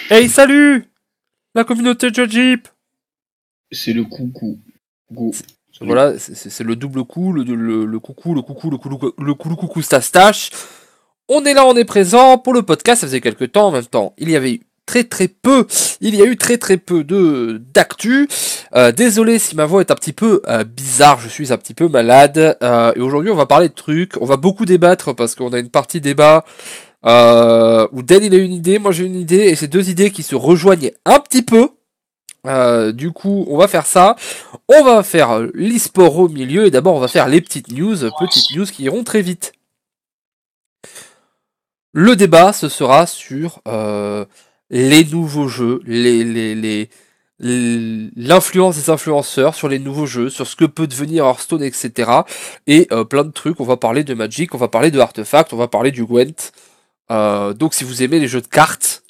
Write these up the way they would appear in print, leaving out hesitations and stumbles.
Hey, salut la communauté de Jeep. C'est le coucou. Go. Salut. Voilà, c'est le double coup, le coucou, le coucou stache. On est là, on est présent pour le podcast, ça faisait quelques temps en même temps. Il y avait eu il y a eu très peu de d'actu. Désolé si ma voix est un petit peu bizarre, je suis un petit peu malade. Et aujourd'hui on va parler de trucs, on va beaucoup débattre parce qu'on a une partie débat où Dan il a une idée, moi j'ai une idée, et c'est deux idées qui se rejoignent un petit peu. Du coup, on va faire ça. On va faire l'e-sport au milieu et d'abord on va faire les petites news qui iront très vite. Le débat, ce sera sur les nouveaux jeux, l'influence des influenceurs sur les nouveaux jeux, sur ce que peut devenir Hearthstone, etc. Et plein de trucs. On va parler de Magic, on va parler de Artefact, on va parler du Gwent. Donc si vous aimez les jeux de cartes,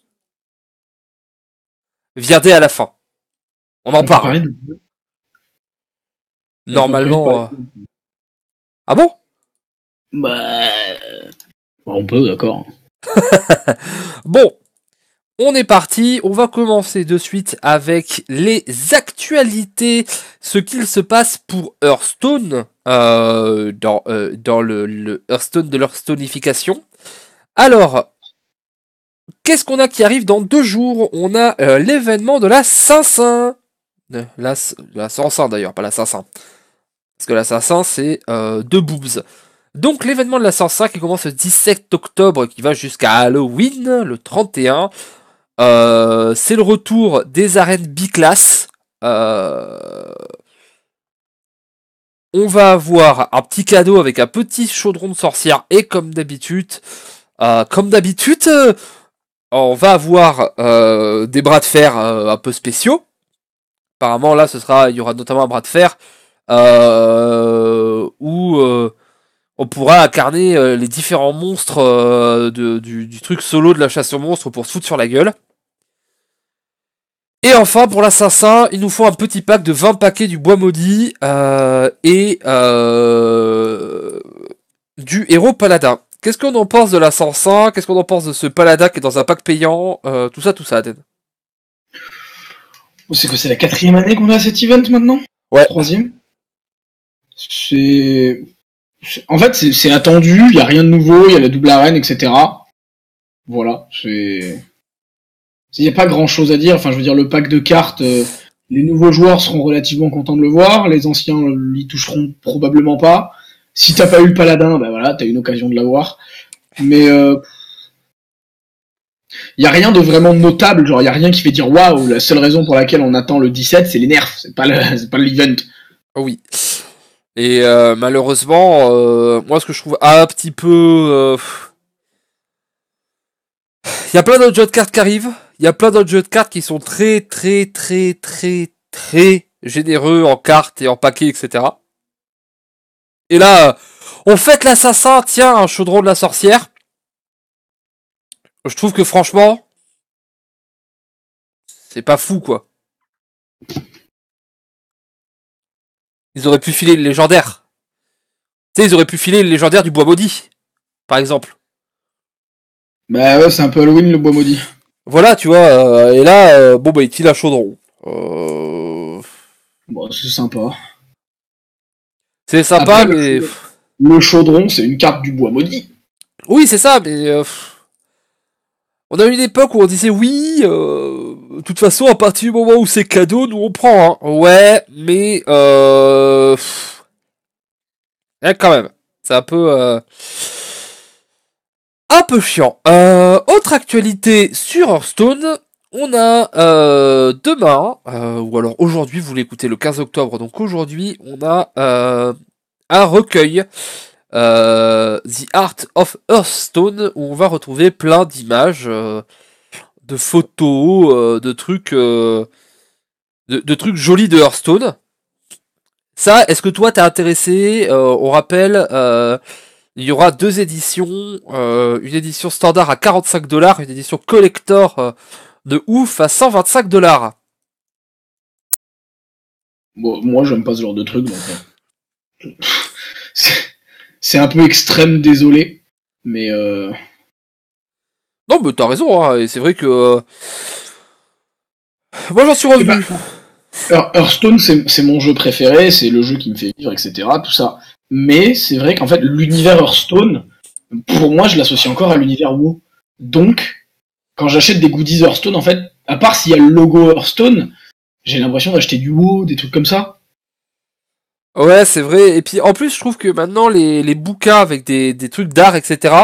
viendez à la fin. On en On peut parle. parler de... On peut prévu de Normalement. parler Ah bon? Bah... On peut, d'accord. Bon, on est parti, on va commencer de suite avec les actualités, ce qu'il se passe pour Hearthstone, dans le Hearthstone de l'Hearthstonification. Alors, qu'est-ce qu'on a qui arrive dans 2 jours? On a l'événement de la Saint-Saint. La Saint-Saint d'ailleurs, pas la Saint-Saint. Parce que la Saint-Saint, c'est deux boobs. Donc l'événement de la Saint-Saint qui commence le 17 octobre, qui va jusqu'à Halloween, le 31. C'est le retour des arènes biclass. On va avoir un petit cadeau avec un petit chaudron de sorcière et on va avoir des bras de fer un peu spéciaux. Apparemment là, il y aura notamment un bras de fer où on pourra incarner les différents monstres du truc solo de la chasse aux monstres pour se foutre sur la gueule. Et enfin, pour la Saint-Saint, il nous faut un petit pack de 20 paquets du bois maudit et du héros paladin. Qu'est-ce qu'on en pense de la Saint-Saint? Qu'est-ce qu'on en pense de ce paladin qui est dans un pack payant? Tout ça, Aden. C'est que c'est la 4e année qu'on a cet event maintenant. Ouais. 3e. En fait, c'est attendu, il y a rien de nouveau, il y a la double arène, etc. Voilà, c'est... Il n'y a pas grand chose à dire, enfin je veux dire, le pack de cartes, les nouveaux joueurs seront relativement contents de le voir, les anciens l'y toucheront probablement pas. Si t'as pas eu le paladin, bah voilà, t'as une occasion de l'avoir. Mais il y a rien de vraiment notable, genre il y a rien qui fait dire waouh, la seule raison pour laquelle on attend le 17, c'est les nerfs, c'est pas l'event. Oh oui. Et malheureusement, moi ce que je trouve un petit peu... Il y a plein d'autres jeux de cartes qui arrivent. Il y a plein d'autres jeux de cartes qui sont très généreux en cartes et en paquets, etc. Et là, on fête l'assassin, tiens, un chaudron de la sorcière. Je trouve que franchement, c'est pas fou, quoi. Ils auraient pu filer le légendaire. Tu sais, ils auraient pu filer le légendaire du bois maudit, par exemple. Bah ouais, c'est un peu Halloween le bois maudit. Voilà, tu vois, et là, bon, bah, il file un chaudron. Euh... Bon, c'est sympa. C'est sympa, Après, mais... le chaudron, c'est une carte du bois maudit. Oui, c'est ça, mais... On a eu une époque où on disait oui, de toute façon, à partir du moment où c'est cadeau, nous on prend, hein. Ouais, mais quand même, c'est un peu chiant. Autre actualité sur Hearthstone, on a demain, ou alors aujourd'hui, vous l'écoutez le 15 octobre, donc aujourd'hui, on a un recueil, The Art of Hearthstone, où on va retrouver plein d'images, de photos, de trucs jolis de Hearthstone. Ça, est-ce que toi t'es intéressé? On rappelle, il y aura deux éditions, une édition standard à 45$, une édition collector de ouf à 125$. Bon, moi, j'aime pas ce genre de truc, donc... c'est c'est un peu extrême, désolé. Mais Non, mais t'as raison, hein, et c'est vrai que... Moi, j'en suis Eh revenu. ben, Hearthstone, c'est mon jeu préféré, c'est le jeu qui me fait vivre, etc. Tout ça. Mais c'est vrai qu'en fait, l'univers Hearthstone, pour moi, je l'associe encore à l'univers WoW. Donc, quand j'achète des goodies Hearthstone, en fait, à part s'il y a le logo Hearthstone, j'ai l'impression d'acheter du WoW, des trucs comme ça. Ouais, c'est vrai. Et puis, en plus, je trouve que maintenant, les bouquins avec des trucs d'art, etc.,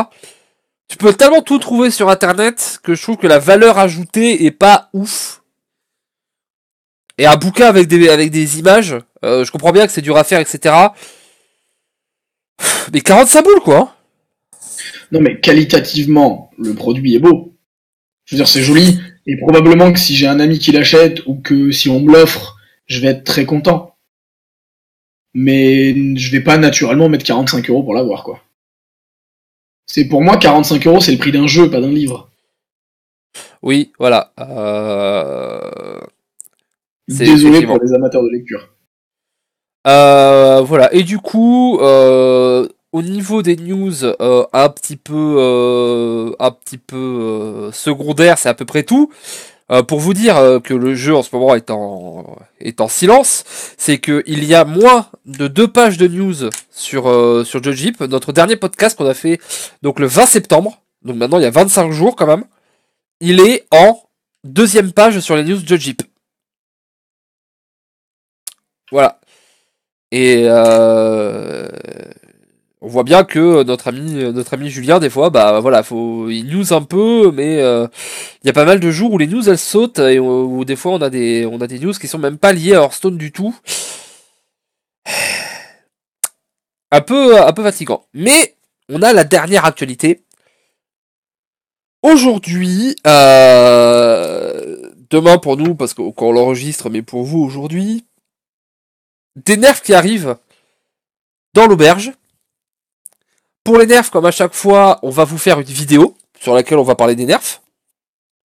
tu peux tellement tout trouver sur Internet que je trouve que la valeur ajoutée est pas ouf. Et un bouquin avec des images, je comprends bien que c'est dur à faire, etc. Mais 45 boules, quoi. Hein. Non, mais qualitativement, le produit est beau. Je veux dire, c'est joli. Et probablement que si j'ai un ami qui l'achète ou que si on me l'offre, je vais être très content. Mais je vais pas naturellement mettre 45 € pour l'avoir, quoi. C'est pour moi 45 €, c'est le prix d'un jeu, pas d'un livre. Oui, voilà. C'est Désolé pour effectivement. les amateurs de lecture. Voilà. Et du coup, au niveau des news, un petit peu secondaire, c'est à peu près tout. Pour vous dire que le jeu en ce moment est en silence, c'est que il y a moins de 2 pages de news sur Jojip. Notre dernier podcast qu'on a fait donc le 20 septembre, donc maintenant il y a 25 jours quand même, il est en 2e page sur les news Jojip. Voilà. Et on voit bien que notre ami Julien, des fois, bah voilà, il news un peu, mais il y a pas mal de jours où les news elles sautent et où des fois on a des news qui sont même pas liées à Hearthstone du tout. Un peu fatigant. Mais on a la dernière actualité. Aujourd'hui, demain pour nous, parce qu'on l'enregistre, mais pour vous aujourd'hui, des nerfs qui arrivent dans l'auberge. Pour les nerfs, comme à chaque fois, on va vous faire une vidéo sur laquelle on va parler des nerfs,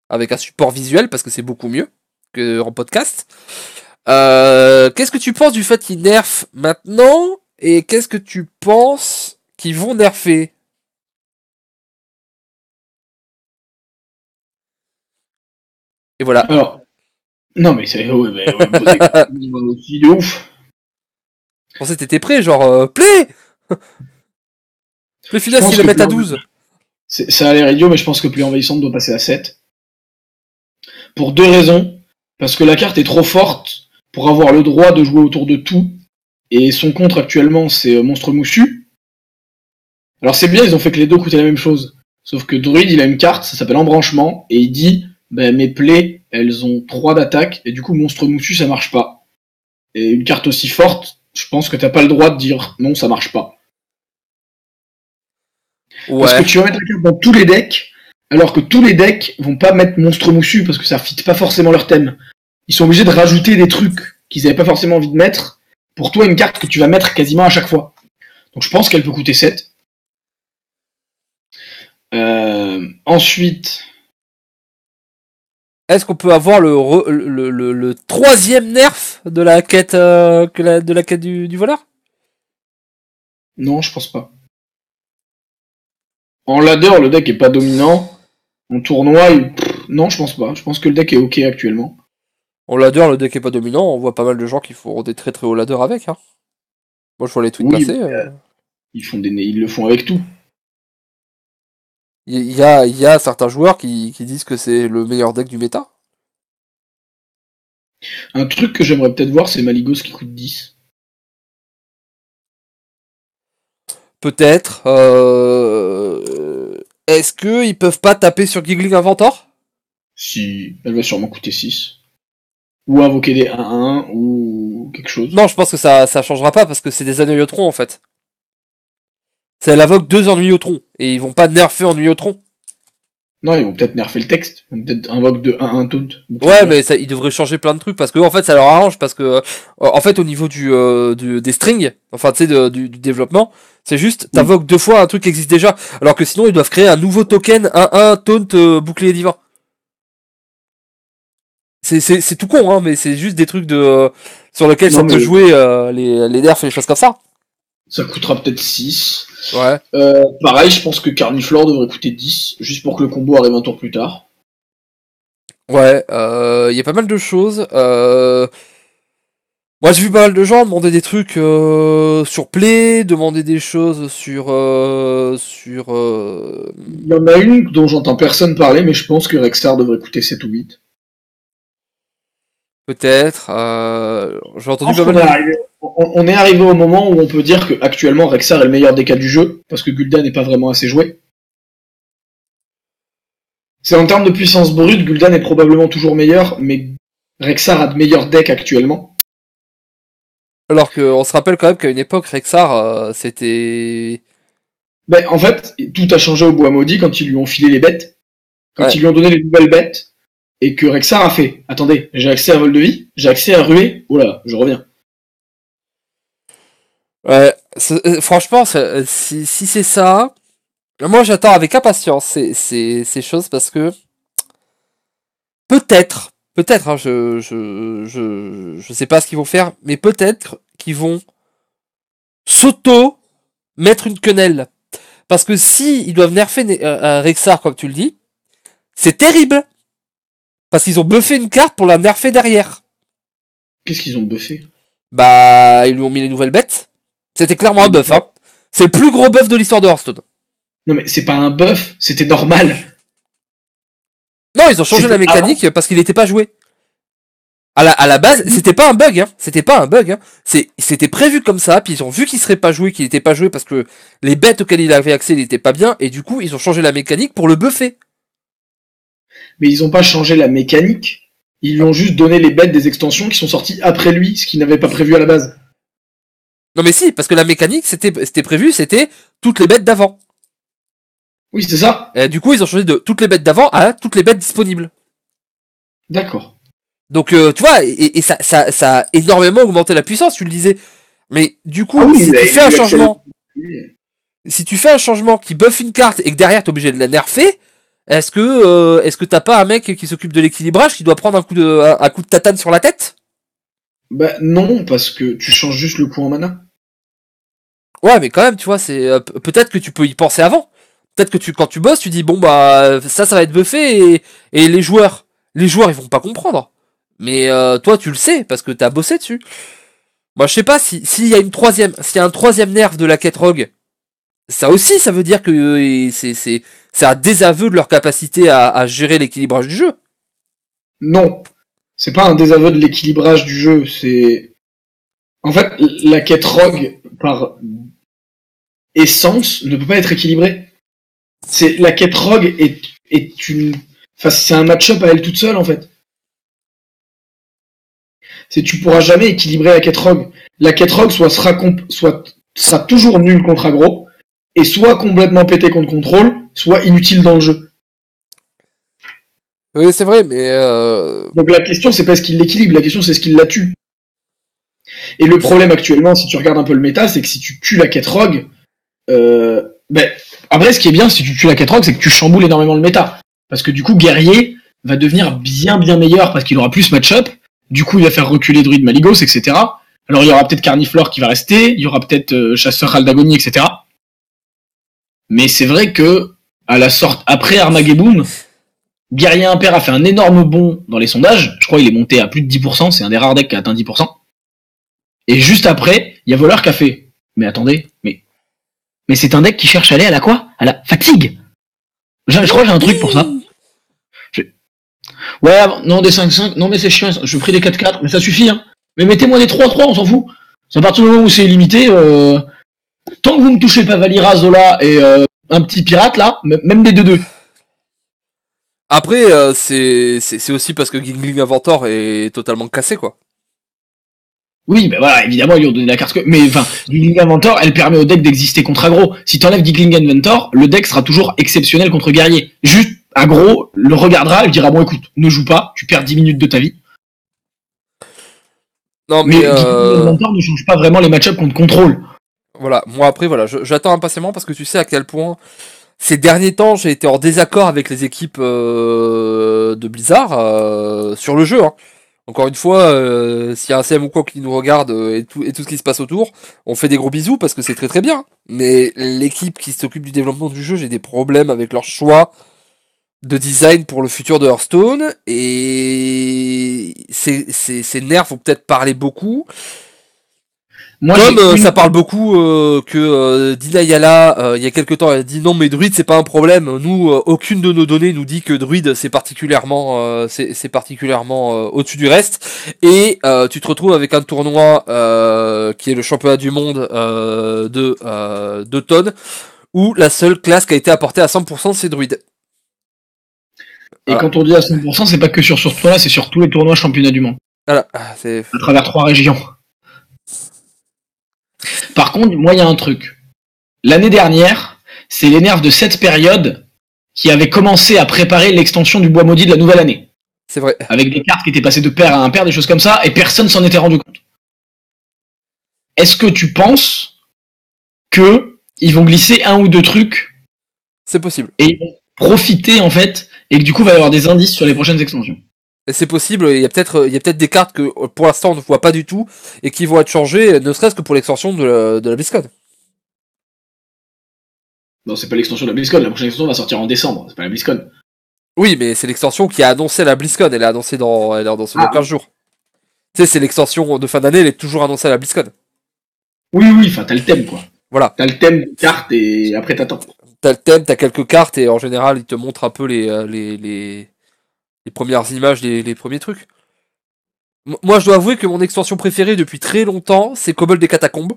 avec un support visuel, parce que c'est beaucoup mieux que en podcast. Qu'est-ce que tu penses du fait qu'ils nerfent maintenant, et qu'est-ce que tu penses qu'ils vont nerfer? Et voilà. Alors, non mais c'est ouais, ouais, me poser aussi de ouf. Je pensais que t'étais prêt, genre, play! Le Je final, s'ils pense le que mettent à 12. ça a l'air idiot, mais je pense que plus envahissante doit passer à 7. Pour 2 raisons. Parce que la carte est trop forte pour avoir le droit de jouer autour de tout. Et son contre actuellement, c'est Monstre Moussu. Alors c'est bien, ils ont fait que les deux coûtaient la même chose. Sauf que Druid, il a une carte, ça s'appelle Embranchement, et il dit, ben mes plaies, elles ont 3 d'attaque, et du coup Monstre Moussu, ça marche pas. Et une carte aussi forte, je pense que t'as pas le droit de dire non, ça marche pas. Parce que Ouais. tu vas mettre la carte dans tous les decks, alors que tous les decks vont pas mettre Monstre Moussu, parce que ça fit pas forcément leur thème. Ils sont obligés de rajouter des trucs qu'ils avaient pas forcément envie de mettre, pour toi une carte que tu vas mettre quasiment à chaque fois. Donc je pense qu'elle peut coûter 7. Ensuite, Est-ce qu'on peut avoir le troisième nerf de la quête, de la quête du voleur? non, je pense pas. En ladder, le deck est pas dominant. En tournoi, non, je pense pas. Je pense que le deck est ok actuellement. On ladder, le deck est pas dominant, on voit pas mal de gens qui font des très très hauts ladder avec, hein. Moi je vois les tweets Oui, passer. ils le font avec tout. Il y a certains joueurs qui disent que c'est le meilleur deck du méta. Un truc que j'aimerais peut-être voir, c'est Maligos qui coûte 10. Peut-être. Est-ce que ils peuvent pas taper sur Giggling Inventor? Si, elle va sûrement coûter 6. Ou invoquer des 1-1 ou quelque chose. Non, je pense que ça changera pas parce que c'est des anneillotron en fait. Ça elle invoque 2 ennuyotron et ils vont pas nerfer ennuyotron. Non, ils vont peut-être nerfer le texte. Ils vont peut-être invoque de 1-1 taunt. Ouais, mais ça, ils devraient changer plein de trucs parce que en fait ça leur arrange parce que en fait au niveau des strings, enfin tu sais du développement, c'est juste Oui. t'invoques 2 fois un truc qui existe déjà, alors que sinon ils doivent créer un nouveau token 1-1 taunt bouclier divin. C'est tout con, hein, mais c'est juste des trucs sur lesquels ça Non, peut mais jouer les nerfs et les choses comme ça. Ça coûtera peut-être 6. Ouais. Pareil, je pense que Carniflore devrait coûter 10, juste pour que le combo arrive un tour plus tard. Ouais, il y a pas mal de choses. Moi, j'ai vu pas mal de gens demander des trucs sur Play, demander des choses sur Il y en a une dont j'entends personne parler, mais je pense que Rexar devrait coûter 7 ou 8. peut-être. J'ai Je entendu pense pas qu'on est mal. arrivé, on est arrivé au moment où on peut dire que actuellement Rexar est le meilleur des cas du jeu, parce que Gul'dan n'est pas vraiment assez joué. C'est en termes de puissance brute, Gul'dan est probablement toujours meilleur, mais Rexar a de meilleurs decks actuellement. Alors qu'on se rappelle quand même qu'à une époque, Rexar, c'était... Ben, en fait, tout a changé au Bois Maudit quand ils lui ont filé les bêtes, quand Ouais. ils lui ont donné les nouvelles bêtes, et que Rexar a fait. Attendez, j'ai accès à Vol de Vie, j'ai accès à Ruée, oh là, je reviens. Ouais. Franchement, si c'est ça... Moi, j'attends avec impatience ces choses parce que... Peut-être, hein, je sais pas ce qu'ils vont faire, mais peut-être qu'ils vont s'auto-mettre une quenelle. Parce que si ils doivent nerfer un Rexar, comme tu le dis, c'est terrible. Parce qu'ils ont buffé une carte pour la nerfer derrière. Qu'est-ce qu'ils ont buffé? Bah, ils lui ont mis les nouvelles bêtes. C'était clairement un buff, hein. C'est le plus gros buff de l'histoire de Hearthstone. Non mais c'est pas un buff, c'était normal. Non, ils ont changé la mécanique parce qu'il n'était pas joué. À la base, c'était pas un bug, hein. C'était pas un bug, hein. C'était prévu comme ça, puis ils ont vu qu'il serait pas joué, qu'il était pas joué parce que les bêtes auxquelles il avait accès n'étaient pas bien, et du coup, ils ont changé la mécanique pour le buffer. Mais ils ont pas changé la mécanique. Ils lui ont juste donné les bêtes des extensions qui sont sorties après lui, ce qu'ils n'avaient pas prévu à la base. Non mais si, parce que la mécanique, c'était prévu, c'était toutes les bêtes d'avant. Oui, c'est ça. Et du coup, ils ont changé de toutes les bêtes d'avant à toutes les bêtes disponibles. D'accord. Donc, tu vois, et ça a énormément augmenté la puissance, tu le disais. Mais du coup, Ah oui, si tu fais un changement, accéléré. si tu fais un changement qui buffe une carte et que derrière t'es obligé de la nerfer, est-ce que t'as pas un mec qui s'occupe de l'équilibrage qui doit prendre un coup de tatane sur la tête? Bah non, parce que tu changes juste le coût en mana. Ouais, mais quand même, tu vois, c'est peut-être que tu peux y penser avant. Peut-être que quand tu bosses, tu dis bon bah ça va être buffé et les joueurs ils vont pas comprendre. Mais toi tu le sais parce que t'as bossé dessus. Moi je sais pas s'il y a s'il y a un troisième nerf de la quête rogue, ça aussi ça veut dire que c'est un désaveu de leur capacité à gérer l'équilibrage du jeu. Non. C'est pas un désaveu de l'équilibrage du jeu, c'est... En fait, la quête rogue, par essence, ne peut pas être équilibrée. C'est la quête rogue est une... Enfin, c'est un match-up à elle toute seule, en fait. Tu pourras jamais équilibrer la quête rogue. La quête rogue sera toujours nulle contre aggro, et soit complètement pété contre contrôle, soit inutile dans le jeu. Oui c'est vrai mais Donc la question c'est pas est-ce qu'il l'équilibre, la question c'est est-ce qu'il la tue. Et le problème actuellement, si tu regardes un peu le méta, c'est que si tu tues la quête rogue, après ce qui est bien si tu tues la quête rogue, c'est que tu chamboules énormément le méta. Parce que du coup, guerrier va devenir bien meilleur parce qu'il aura plus match-up. Du coup, il va faire reculer Druid Maligos, etc. Alors il y aura peut-être Carniflore qui va rester, il y aura peut-être Chasseur Aldagonie, etc. Mais c'est vrai que à la sorte après Armageddon, Guerrier Impair a fait un énorme bond dans les sondages. Je crois qu'il est monté à plus de 10%, c'est un des rares decks qui a atteint 10%. Et juste après, il y a Voleur qui a fait mais attendez, mais c'est un deck qui cherche à aller à la quoi? À la fatigue. Je crois que j'ai un truc pour ça. Ouais, non, des 5-5, non mais c'est chiant, je ferai des 4-4, mais ça suffit, hein. Mais mettez-moi des 3-3, on s'en fout. C'est à partir du moment où c'est illimité, tant que vous ne touchez pas Valira, Zola et un petit pirate là, même des 2-2. après c'est aussi parce que Gingling Inventor est totalement cassé quoi. Oui, ben voilà, évidemment, ils lui ont donné la carte. Mais enfin, Giggling Inventor, elle permet au deck d'exister contre aggro. Si t'enlèves Giggling Inventor, le deck sera toujours exceptionnel contre guerrier. Juste, aggro le regardera, il dira bon écoute, ne joue pas, tu perds 10 minutes de ta vie. Non Mais mais Giggling Inventor ne change pas vraiment les match-ups contre contrôle. voilà, moi après voilà, j'attends impatiemment parce que tu sais à quel point ces derniers temps j'ai été en désaccord avec les équipes de Blizzard sur le jeu. Hein. Encore une fois, s'il y a un CM ou quoi qui nous regarde et tout ce qui se passe autour, on fait des gros bisous parce que c'est très très bien. Mais l'équipe qui s'occupe du développement du jeu, j'ai des problèmes avec leur choix de design pour le futur de Hearthstone, et ces nerfs vont peut-être parler beaucoup. Moi, Comme ça parle beaucoup que Dina Yala, il y a quelque temps, elle a dit non mais Druid c'est pas un problème. Nous, aucune de nos données nous dit que Druid c'est particulièrement, c'est particulièrement au-dessus du reste. Et tu te retrouves avec un tournoi qui est le championnat du monde d'automne, où la seule classe qui a été apportée à 100% c'est Druid. Et quand on dit à 100%, c'est pas que sur ce tournoi, c'est sur tous les tournois championnats du monde. Voilà, c'est... À travers 3 régions. Par contre, moi, il y a un truc. L'année dernière, c'est les nerfs de cette période qui avaient commencé à préparer l'extension du bois maudit de la nouvelle année. C'est vrai. Avec des cartes qui étaient passées de pair à impair, des choses comme ça, et personne s'en était rendu compte. Est-ce que tu penses que ils vont glisser un ou deux trucs? C'est possible. Et ils vont profiter, en fait, et que du coup, il va y avoir des indices sur les prochaines extensions. Et c'est possible, il y a peut-être des cartes que pour l'instant on ne voit pas du tout et qui vont être changées, ne serait-ce que pour l'extension de la BlizzCon. Non, c'est pas l'extension de la BlizzCon, la prochaine extension va sortir en décembre, c'est pas la BlizzCon. Oui, mais c'est l'extension qui a annoncé la BlizzCon, elle est annoncée dans 15 jours. Tu sais, c'est l'extension de fin d'année, elle est toujours annoncée à la BlizzCon. Oui, enfin, t'as le thème, quoi. Voilà. T'as le thème de carte et après t'attends. T'as le thème, t'as quelques cartes et en général, ils te montrent un peu les premières images, les premiers trucs. Moi, je dois avouer que mon extension préférée depuis très longtemps, c'est Cobble des Catacombes.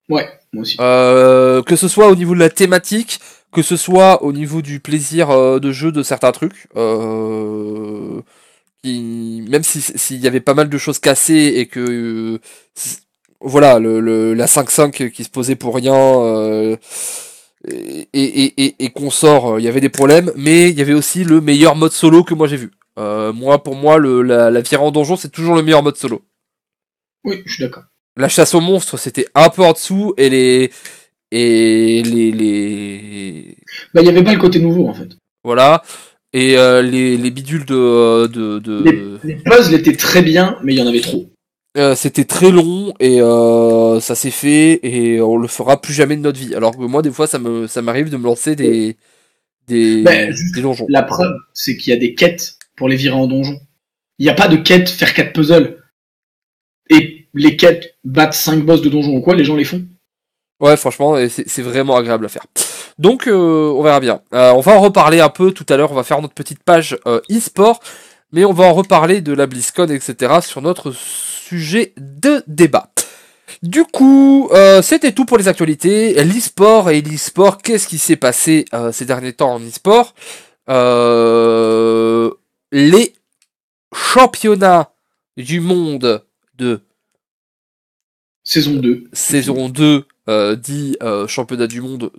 Ouais, moi aussi. Que ce soit au niveau de la thématique, que ce soit au niveau du plaisir de jeu de certains trucs. Même s'il y avait pas mal de choses cassées et que... voilà, la 5-5 qui se posait pour rien... et qu'on sort, il y avait des problèmes, mais il y avait aussi le meilleur mode solo que moi j'ai vu. Pour moi, la virée en donjon, c'est toujours le meilleur mode solo. Oui, je suis d'accord. La chasse aux monstres, c'était un peu en dessous, et les... Bah, il y avait pas le côté nouveau, en fait. Voilà. Et les bidules Les puzzles étaient très bien, mais il y en avait trop. C'était très long et ça s'est fait et on le fera plus jamais de notre vie. Alors que moi, des fois, ça m'arrive de me lancer des donjons. La preuve, c'est qu'il y a des quêtes pour les virer en donjon. Il n'y a pas de quête faire 4 puzzles. Et les quêtes battre 5 boss de donjon ou quoi, les gens les font. Ouais, franchement, c'est vraiment agréable à faire. Donc, on verra bien. On va en reparler un peu tout à l'heure. On va faire notre petite page e-sport. Mais on va en reparler de la BlizzCon, etc. sur notre sujet de débat. Du coup, c'était tout pour les actualités. L'e-sport et l'e-sport, qu'est-ce qui s'est passé ces derniers temps en e-sport? Les championnats du monde de saison 2. Saison 2 dit championnat du monde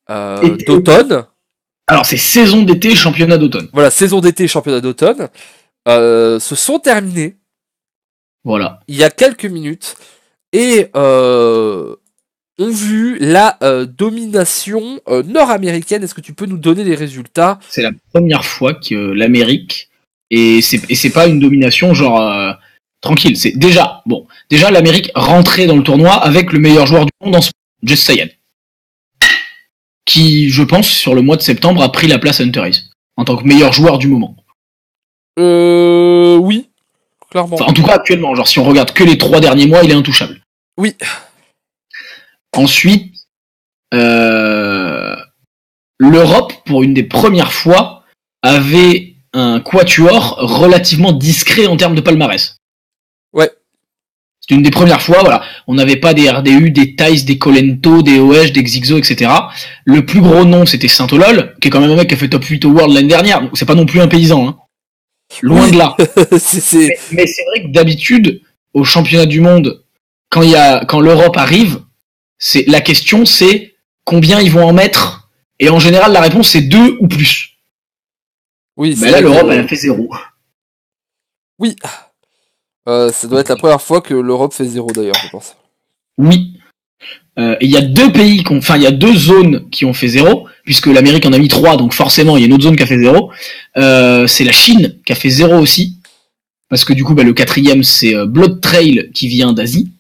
d'automne. Alors c'est saison d'été, championnat d'automne. Voilà, saison d'été, championnat d'automne. Se sont terminés. Voilà. Il y a quelques minutes. Et ont vu la domination nord-américaine. Est-ce que tu peux nous donner les résultats? C'est la première fois que l'Amérique, et c'est pas une domination genre tranquille, c'est déjà l'Amérique rentrait dans le tournoi avec le meilleur joueur du monde en ce moment, Jess Sayed, qui, je pense, sur le mois de septembre, a pris la place à Hunter Hayes, en tant que meilleur joueur du moment. Oui, clairement. Enfin, en tout cas, actuellement, genre, si on regarde que les 3 derniers mois, il est intouchable. Oui. Ensuite, l'Europe, pour une des premières fois, avait un quatuor relativement discret en termes de palmarès. Ouais. C'est une des premières fois, voilà. On n'avait pas des RDU, des Thais, des Colento, des OH, des Xixo, etc. Le plus gros nom, c'était Saint-Olol, qui est quand même un mec qui a fait top 8 au World l'année dernière, donc c'est pas non plus un paysan, hein. Loin de là. Mais c'est vrai que d'habitude, au championnat du monde, quand l'Europe arrive, la question c'est combien ils vont en mettre, et en général la réponse c'est 2 ou plus. Oui. Mais là l'Europe elle a fait 0. Oui. Ça doit être la première fois que l'Europe fait 0 d'ailleurs, je pense. Oui. Il y a 2 pays, il y a 2 zones qui ont fait 0, puisque l'Amérique en a mis 3, donc forcément il y a une autre zone qui a fait 0. C'est la Chine qui a fait 0 aussi. parce que du coup, le quatrième, c'est Blood Trail qui vient d'Asie.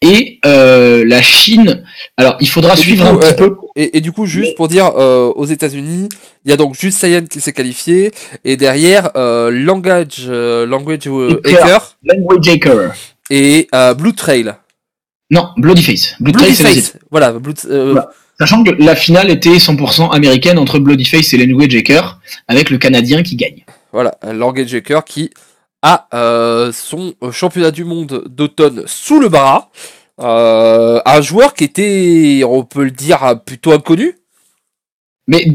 Et la Chine, alors il faudra suivre un petit peu. Et du coup, juste pour dire, aux États-Unis, il y a donc juste Saiyan qui s'est qualifié, et derrière Language Hacker et Blue Trail. Non, Bloody Face. Bloody Face. Voilà, voilà. Sachant que la finale était 100% américaine entre Bloody Face et Language Hacker, avec le Canadien qui gagne. Voilà, Language Hacker qui a son championnat du monde d'automne sous le bras. Un joueur qui était, on peut le dire, plutôt inconnu. Mais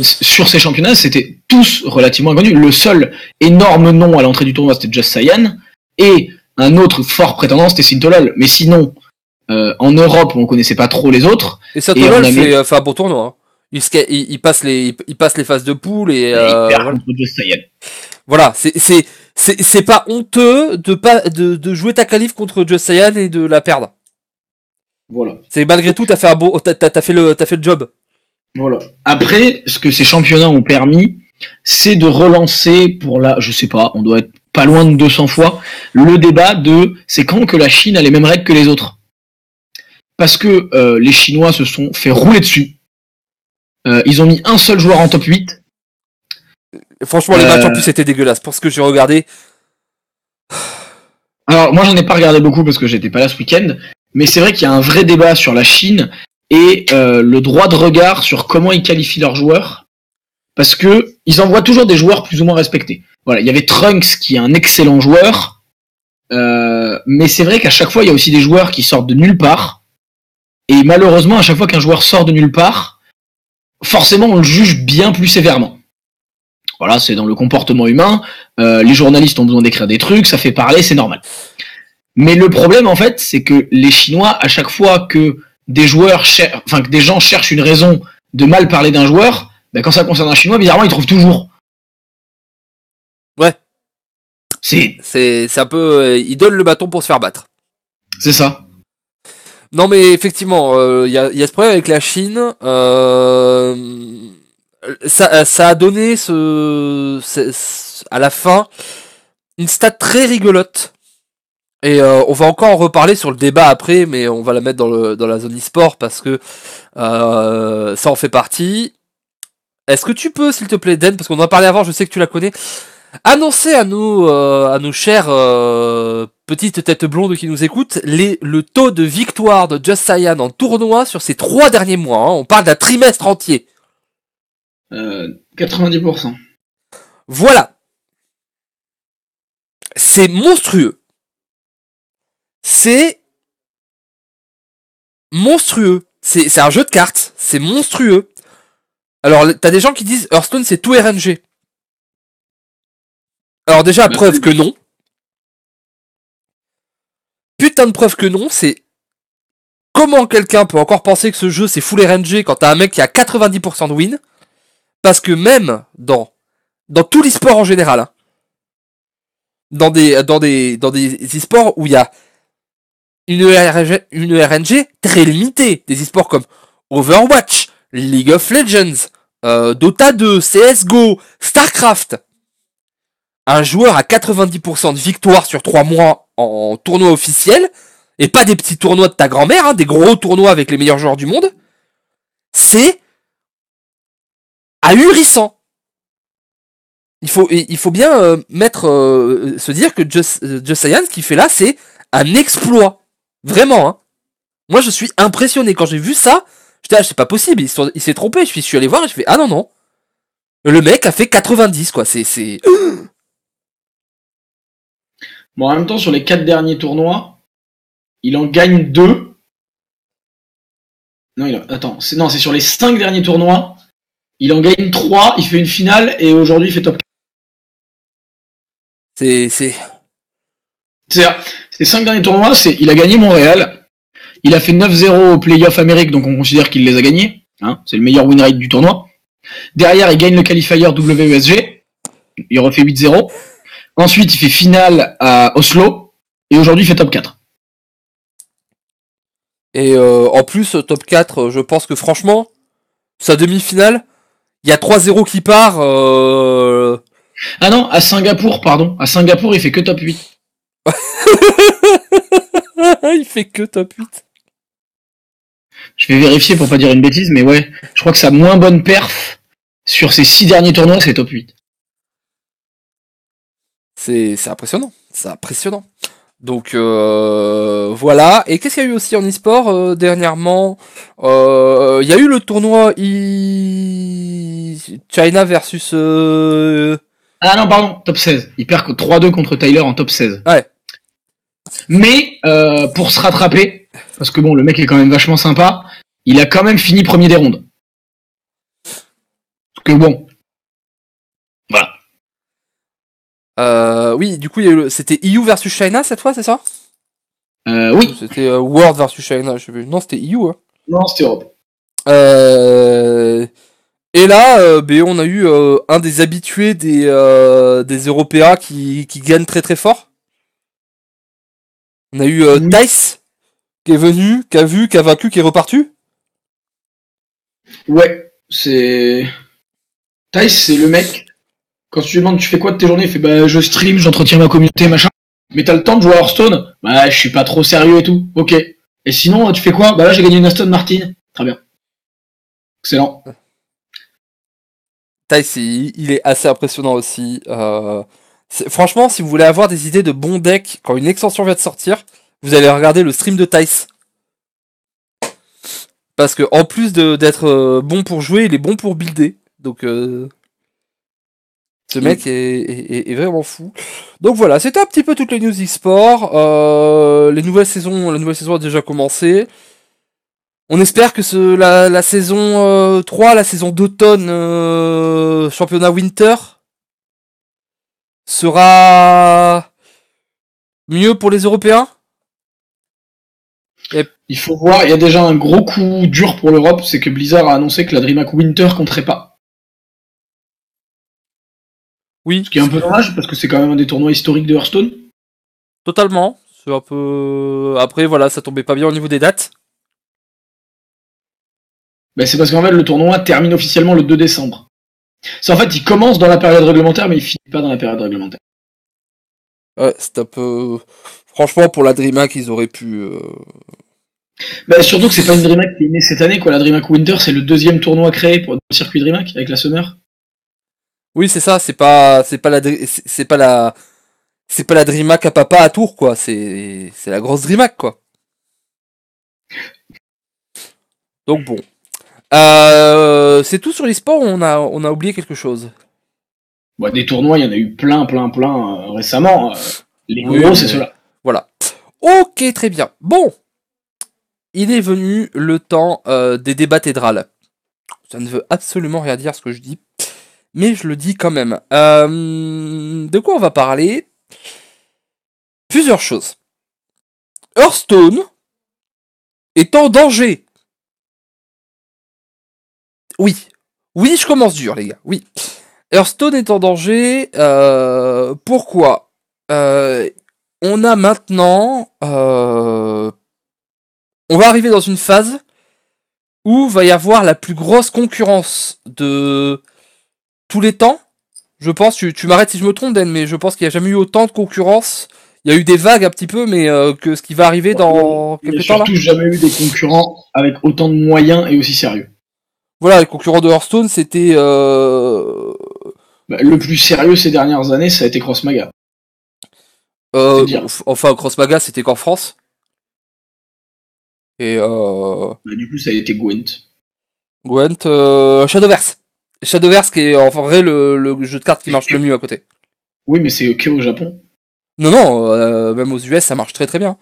sur ces championnats, c'était tous relativement inconnus. Le seul énorme nom à l'entrée du tournoi, c'était Just Saiyan, et un autre fort prétendant, c'était Sintolol. Mais sinon, en Europe, on connaissait pas trop les autres. Et Sintolol fait un bon tournoi. Hein. Il passe les phases de poule et il perd contre Just Saiyan. Voilà, c'est pas honteux de jouer ta qualif contre Just Saiyan et de la perdre. Voilà. C'est malgré tout, t'as fait le job. Voilà. Après, ce que ces championnats ont permis, c'est de relancer pour je sais pas, on doit être pas loin de 200 fois, le débat de c'est quand que la Chine a les mêmes règles que les autres. Parce que les Chinois se sont fait rouler dessus. Ils ont mis un seul joueur en top 8. Franchement, les matchs en plus étaient dégueulasses. Pour ce que j'ai regardé. Alors, moi, j'en ai pas regardé beaucoup parce que j'étais pas là ce week-end. Mais c'est vrai qu'il y a un vrai débat sur la Chine et le droit de regard sur comment ils qualifient leurs joueurs. Parce que ils envoient toujours des joueurs plus ou moins respectés. Voilà, il y avait Trunks qui est un excellent joueur. Mais c'est vrai qu'à chaque fois, il y a aussi des joueurs qui sortent de nulle part. Et malheureusement, à chaque fois qu'un joueur sort de nulle part, forcément, on le juge bien plus sévèrement. Voilà, c'est dans le comportement humain. Les journalistes ont besoin d'écrire des trucs, ça fait parler, c'est normal. Mais le problème, en fait, c'est que les Chinois, à chaque fois que des que des gens cherchent une raison de mal parler d'un joueur, quand ça concerne un Chinois, bizarrement, ils trouvent toujours. Ouais. C'est un peu, ils donnent le bâton pour se faire battre. C'est ça. Non, mais effectivement, il y a ce problème avec la Chine. Ça a donné à la fin une stat très rigolote. Et on va encore en reparler sur le débat après, mais on va la mettre dans la zone e-sport parce que ça en fait partie. Est-ce que tu peux, s'il te plaît, Den, parce qu'on en a parlé avant, je sais que tu la connais, annoncer à nos chères petites têtes blondes qui nous écoutent le taux de victoire de Just Saiyan en tournoi sur ces 3 derniers mois. Hein. On parle d'un trimestre entier. 90%. Voilà. C'est monstrueux. C'est monstrueux. C'est un jeu de cartes. C'est monstrueux. Alors, t'as des gens qui disent Hearthstone, c'est tout RNG. Alors déjà, preuve que non. Putain de preuve que non, c'est... Comment quelqu'un peut encore penser que ce jeu, c'est full RNG quand t'as un mec qui a 90% de win? Parce que même dans tout l'e-sport en général, hein, dans des e-sports où il y a une RNG très limitée, des e-sports comme Overwatch, League of Legends, Dota 2, CSGO, StarCraft, un joueur à 90% de victoire sur 3 mois en tournoi officiel, et pas des petits tournois de ta grand-mère, hein, des gros tournois avec les meilleurs joueurs du monde, c'est ahurissant. Il faut bien se dire que Just Saiyan, ce qu'il fait là, c'est un exploit. Vraiment, hein. Moi, je suis impressionné. Quand j'ai vu ça, j'étais c'est pas possible. Il s'est trompé. Je suis allé voir et je fais, ah non. Le mec a fait 90, quoi. C'est... Bon, en même temps, sur les 4 derniers tournois, il en gagne 2. Non, c'est sur les 5 derniers tournois, il en gagne 3, il fait une finale et aujourd'hui il fait top 4. Ces 5 derniers tournois, il a gagné Montréal, il a fait 9-0 au Playoff Amérique, donc on considère qu'il les a gagnés, hein, c'est le meilleur win rate du tournoi. Derrière, il gagne le qualifier WSG, il refait 8-0. Ensuite, il fait finale à Oslo, et aujourd'hui il fait top 4. Et en plus, top 4, je pense que franchement, sa demi-finale, il y a 3-0 qui part, Ah non, à Singapour, pardon. À Singapour, il fait que top 8. Il fait que top 8. Je vais vérifier pour pas dire une bêtise, mais ouais, je crois que sa moins bonne perf sur ses 6 derniers tournois, c'est top 8. C'est impressionnant. C'est impressionnant. Donc voilà. Et qu'est-ce qu'il y a eu aussi en e-sport dernièrement? Il y a eu le tournoi China versus... Ah non, pardon, top 16. Il perd 3-2 contre Tyler en top 16. Ouais. Mais pour se rattraper, parce que bon, le mec est quand même vachement sympa, il a quand même fini premier des rondes. Parce que bon, voilà. Oui, du coup, c'était EU versus China cette fois, c'est ça? Oui. C'était World versus China, je sais plus. Non, c'était EU. Hein. Non, c'était Europe. Et là, on a eu un des habitués des Européens qui gagne très très fort. On a eu Tice qui est venu, qui a vu, qui a vaincu, qui est reparti. Ouais, c'est... Tice, c'est le mec, quand tu lui demandes tu fais quoi de tes journées, il fait bah je stream, j'entretiens ma communauté, machin. Mais t'as le temps de jouer à Hearthstone? Bah je suis pas trop sérieux et tout. Ok. Et sinon, tu fais quoi? Bah là j'ai gagné une Aston Martin. Très bien. Excellent. Tice, il est assez impressionnant aussi. Franchement, si vous voulez avoir des idées de bons decks quand une extension vient de sortir, vous allez regarder le stream de Tice. Parce que en plus d'être bon pour jouer, il est bon pour builder. Donc ce mec est vraiment fou. Donc voilà, c'était un petit peu toutes les news e-sport. La nouvelle saison a déjà commencé. On espère que la saison 3, la saison d'automne, championnat winter, sera mieux pour les Européens. Il faut voir, il y a déjà un gros coup dur pour l'Europe, c'est que Blizzard a annoncé que la DreamHack Winter compterait pas. Oui. Ce qui est un peu dommage, parce que c'est quand même un des tournois historiques de Hearthstone. Totalement. C'est un peu... Après, voilà, ça tombait pas bien au niveau des dates. Bah, c'est parce qu'en fait, le tournoi termine officiellement le 2 décembre. C'est en fait, il commence dans la période réglementaire, mais il finit pas dans la période réglementaire. Ouais, c'est un peu... Franchement, pour la DreamHack, ils auraient pu... Bah, surtout que c'est pas une DreamHack qui est née cette année, quoi. La DreamHack Winter, c'est le deuxième tournoi créé pour le circuit DreamHack, avec la Summer. Oui, c'est ça, c'est pas la DreamHack à papa à Tours, quoi. C'est la grosse DreamHack, quoi. Donc bon. C'est tout sur l'e-sport, on a oublié quelque chose. Bon, des tournois, il y en a eu plein récemment. Les gros, c'est ceux-là. Voilà. Ok, très bien. Bon. Il est venu le temps des débats tédrales. Ça ne veut absolument rien dire ce que je dis. Mais je le dis quand même. De quoi on va parler? Plusieurs choses. Hearthstone est en danger. Oui. Oui, je commence dur, les gars. Oui. Hearthstone est en danger. Pourquoi on a maintenant... on va arriver dans une phase où va y avoir la plus grosse concurrence de tous les temps. Je pense, tu m'arrêtes si je me trompe, Dan, mais je pense qu'il n'y a jamais eu autant de concurrence. Il y a eu des vagues un petit peu, mais que ce qui va arriver dans quelques temps là. Il n'y a surtout jamais eu des concurrents avec autant de moyens et aussi sérieux. Voilà, les concurrents de Hearthstone, c'était... Le plus sérieux ces dernières années, ça a été Crossmaga. Enfin, Crossmaga, c'était qu'en France. Et du coup, ça a été Gwent. Shadowverse. Shadowverse qui est en vrai le jeu de cartes qui marche le mieux à côté. Oui, mais c'est que au Japon. Non, même aux US, ça marche très très bien.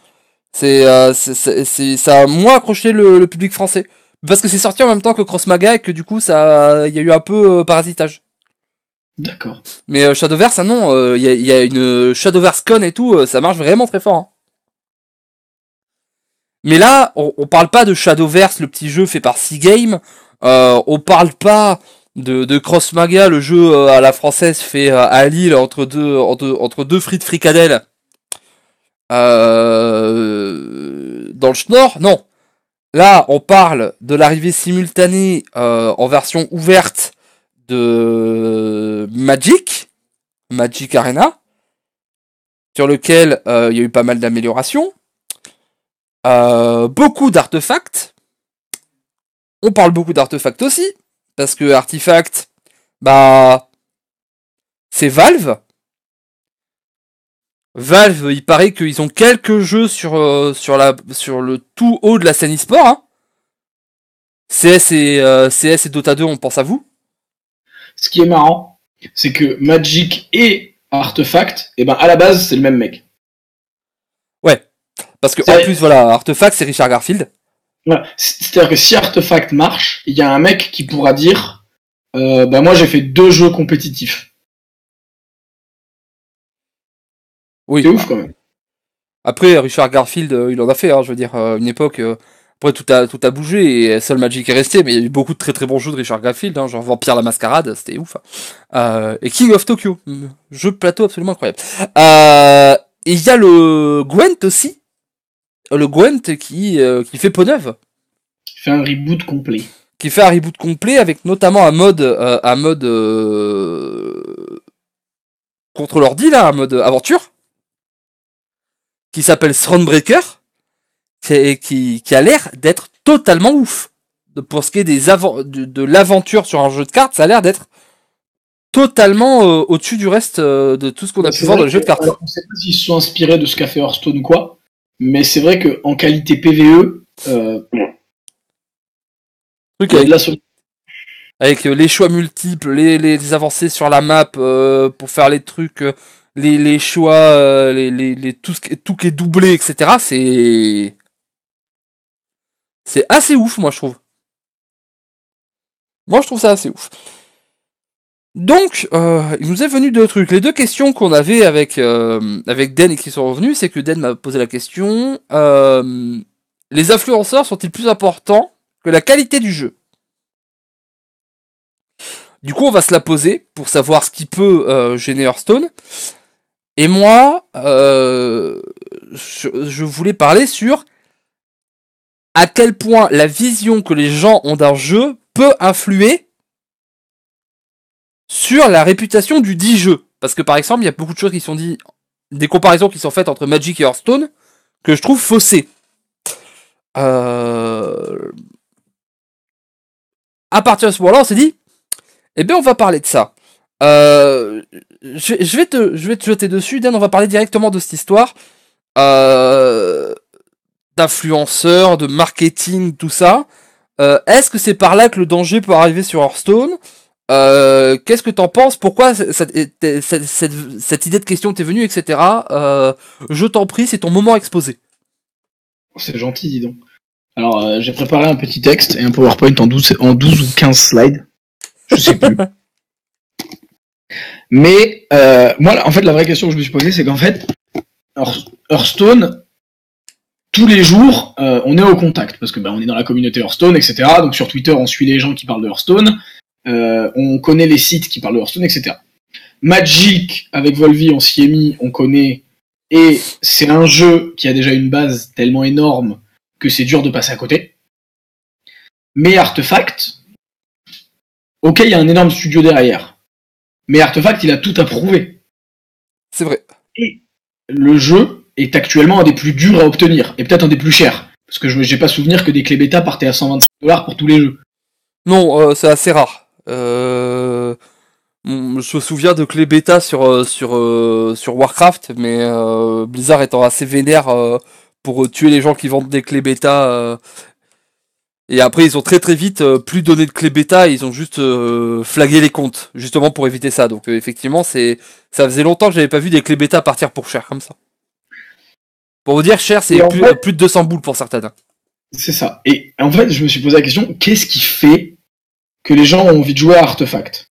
Ça a moins accroché le public français. Parce que c'est sorti en même temps que Crossmaga et que du coup, il y a eu un peu parasitage. D'accord. Mais Shadowverse, non, il y a une Shadowverse Con et tout, ça marche vraiment très fort. Hein. Mais là, on parle pas de Shadowverse, le petit jeu fait par Seagame. On parle pas de Crossmaga, le jeu à la française fait à Lille entre deux frites fricadelles. Dans le Schnorr, non. Là, on parle de l'arrivée simultanée en version ouverte de Magic, Magic Arena, sur lequel il y a eu pas mal d'améliorations, beaucoup d'artefacts. On parle beaucoup d'artefacts aussi, parce que Artifact, bah, c'est Valve. Valve, il paraît qu'ils ont quelques jeux sur le tout haut de la scène e-sport. Hein. CS et Dota 2, on pense à vous. Ce qui est marrant, c'est que Magic et Artefact, et ben à la base c'est le même mec. Ouais, parce que en plus voilà, Artefact c'est Richard Garfield. Voilà. C'est-à-dire que si Artefact marche, il y a un mec qui pourra dire, bah moi j'ai fait 2 jeux compétitifs. Oui. C'est ouf quand même. Après Richard Garfield, il en a fait, hein, je veux dire, une époque. Après tout a bougé et seul Magic est resté, mais il y a eu beaucoup de très très bons jeux de Richard Garfield, hein, genre Vampire la Mascarade, c'était ouf. Et King of Tokyo, jeu de plateau absolument incroyable. Et il y a le Gwent aussi, le Gwent qui fait peau neuve. Il fait un reboot complet. Qui fait un reboot complet avec notamment un mode contre l'ordi là, un mode aventure, qui s'appelle Thronebreaker. Qui a l'air d'être totalement ouf. Pour ce qui est de l'aventure sur un jeu de cartes, ça a l'air d'être totalement au-dessus du reste de tout ce qu'on a pu voir dans les jeux de cartes. Alors, on sait pas s'ils se sont inspirés de ce qu'a fait Hearthstone ou quoi, mais c'est vrai qu'en qualité PvE, avec les choix multiples, les avancées sur la map pour faire les trucs, les choix, tout qui est doublé, etc. C'est assez ouf, moi, je trouve. Moi, je trouve ça assez ouf. Donc, il nous est venu 2 trucs. Les 2 questions qu'on avait avec Den et qui sont revenus, c'est que Den m'a posé la question, les influenceurs sont-ils plus importants que la qualité du jeu? Du coup, on va se la poser pour savoir ce qui peut gêner Hearthstone. Et moi, je voulais parler sur à quel point la vision que les gens ont d'un jeu peut influer sur la réputation du dit jeu. Parce que par exemple, il y a beaucoup de choses qui sont dites, des comparaisons qui sont faites entre Magic et Hearthstone, que je trouve faussées. À partir de ce moment-là, on s'est dit, eh bien, on va parler de ça. Je vais te jeter dessus, Dan, on va parler directement de cette histoire. D'influenceurs, de marketing, tout ça. Est-ce que c'est par là que le danger peut arriver sur Hearthstone? Qu'est-ce que t'en penses? Pourquoi cette idée de question t'est venue, etc. Je t'en prie, c'est ton moment exposé. C'est gentil, dis donc. Alors, j'ai préparé un petit texte et un PowerPoint en 12 ou 15 slides. Je sais plus. Mais moi, en fait, la vraie question que je me suis posée, c'est qu'en fait, Hearthstone, tous les jours, on est au contact, parce que on est dans la communauté Hearthstone, etc. Donc sur Twitter, on suit les gens qui parlent de Hearthstone, on connaît les sites qui parlent de Hearthstone, etc. Magic, avec Volvi, on s'y est mis, on connaît, et c'est un jeu qui a déjà une base tellement énorme que c'est dur de passer à côté. Mais Artefact, ok, il y a un énorme studio derrière, mais Artefact, il a tout à prouver. C'est vrai. Et le jeu est actuellement un des plus durs à obtenir, et peut-être un des plus chers, parce que j'ai pas souvenir que des clés bêta partaient à $125 pour tous les jeux. Non, c'est assez rare. Je me souviens de clés bêta sur Warcraft, mais Blizzard étant assez vénère pour tuer les gens qui vendent des clés bêta. Et après, ils ont très très vite plus donné de clés bêta, ils ont juste flagué les comptes, justement pour éviter ça. Donc effectivement, ça faisait longtemps que j'avais pas vu des clés bêta partir pour cher comme ça. Pour vous dire, cher, c'est plus de 200 boules pour certaines. C'est ça. Et en fait, je me suis posé la question, qu'est-ce qui fait que les gens ont envie de jouer à Artefact?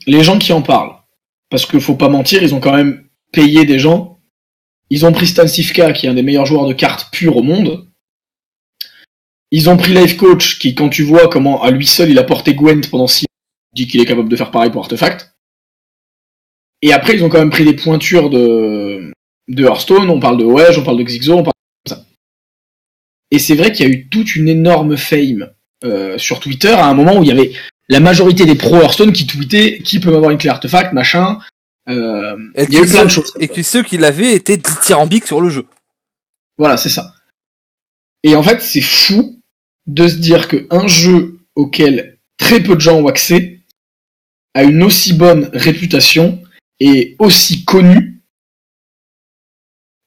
Les gens qui en parlent. Parce que faut pas mentir, ils ont quand même payé des gens. Ils ont pris Stan Cifka, qui est un des meilleurs joueurs de cartes pures au monde. Ils ont pris Life Coach, qui, quand tu vois comment à lui seul il a porté Gwent pendant 6 mois, dit qu'il est capable de faire pareil pour Artefact. Et après, ils ont quand même pris des pointures de Hearthstone, on parle de Wedge, on parle de Xixo, on parle de ça. Et c'est vrai qu'il y a eu toute une énorme fame sur Twitter à un moment où il y avait la majorité des pros Hearthstone qui tweetaient qui peut avoir une clé artefact, machin. Il y a eu plein de choses. Et que ceux qui l'avaient étaient dithyrambiques sur le jeu. Voilà, c'est ça. Et en fait, c'est fou de se dire qu'un jeu auquel très peu de gens ont accès a une aussi bonne réputation et aussi connu,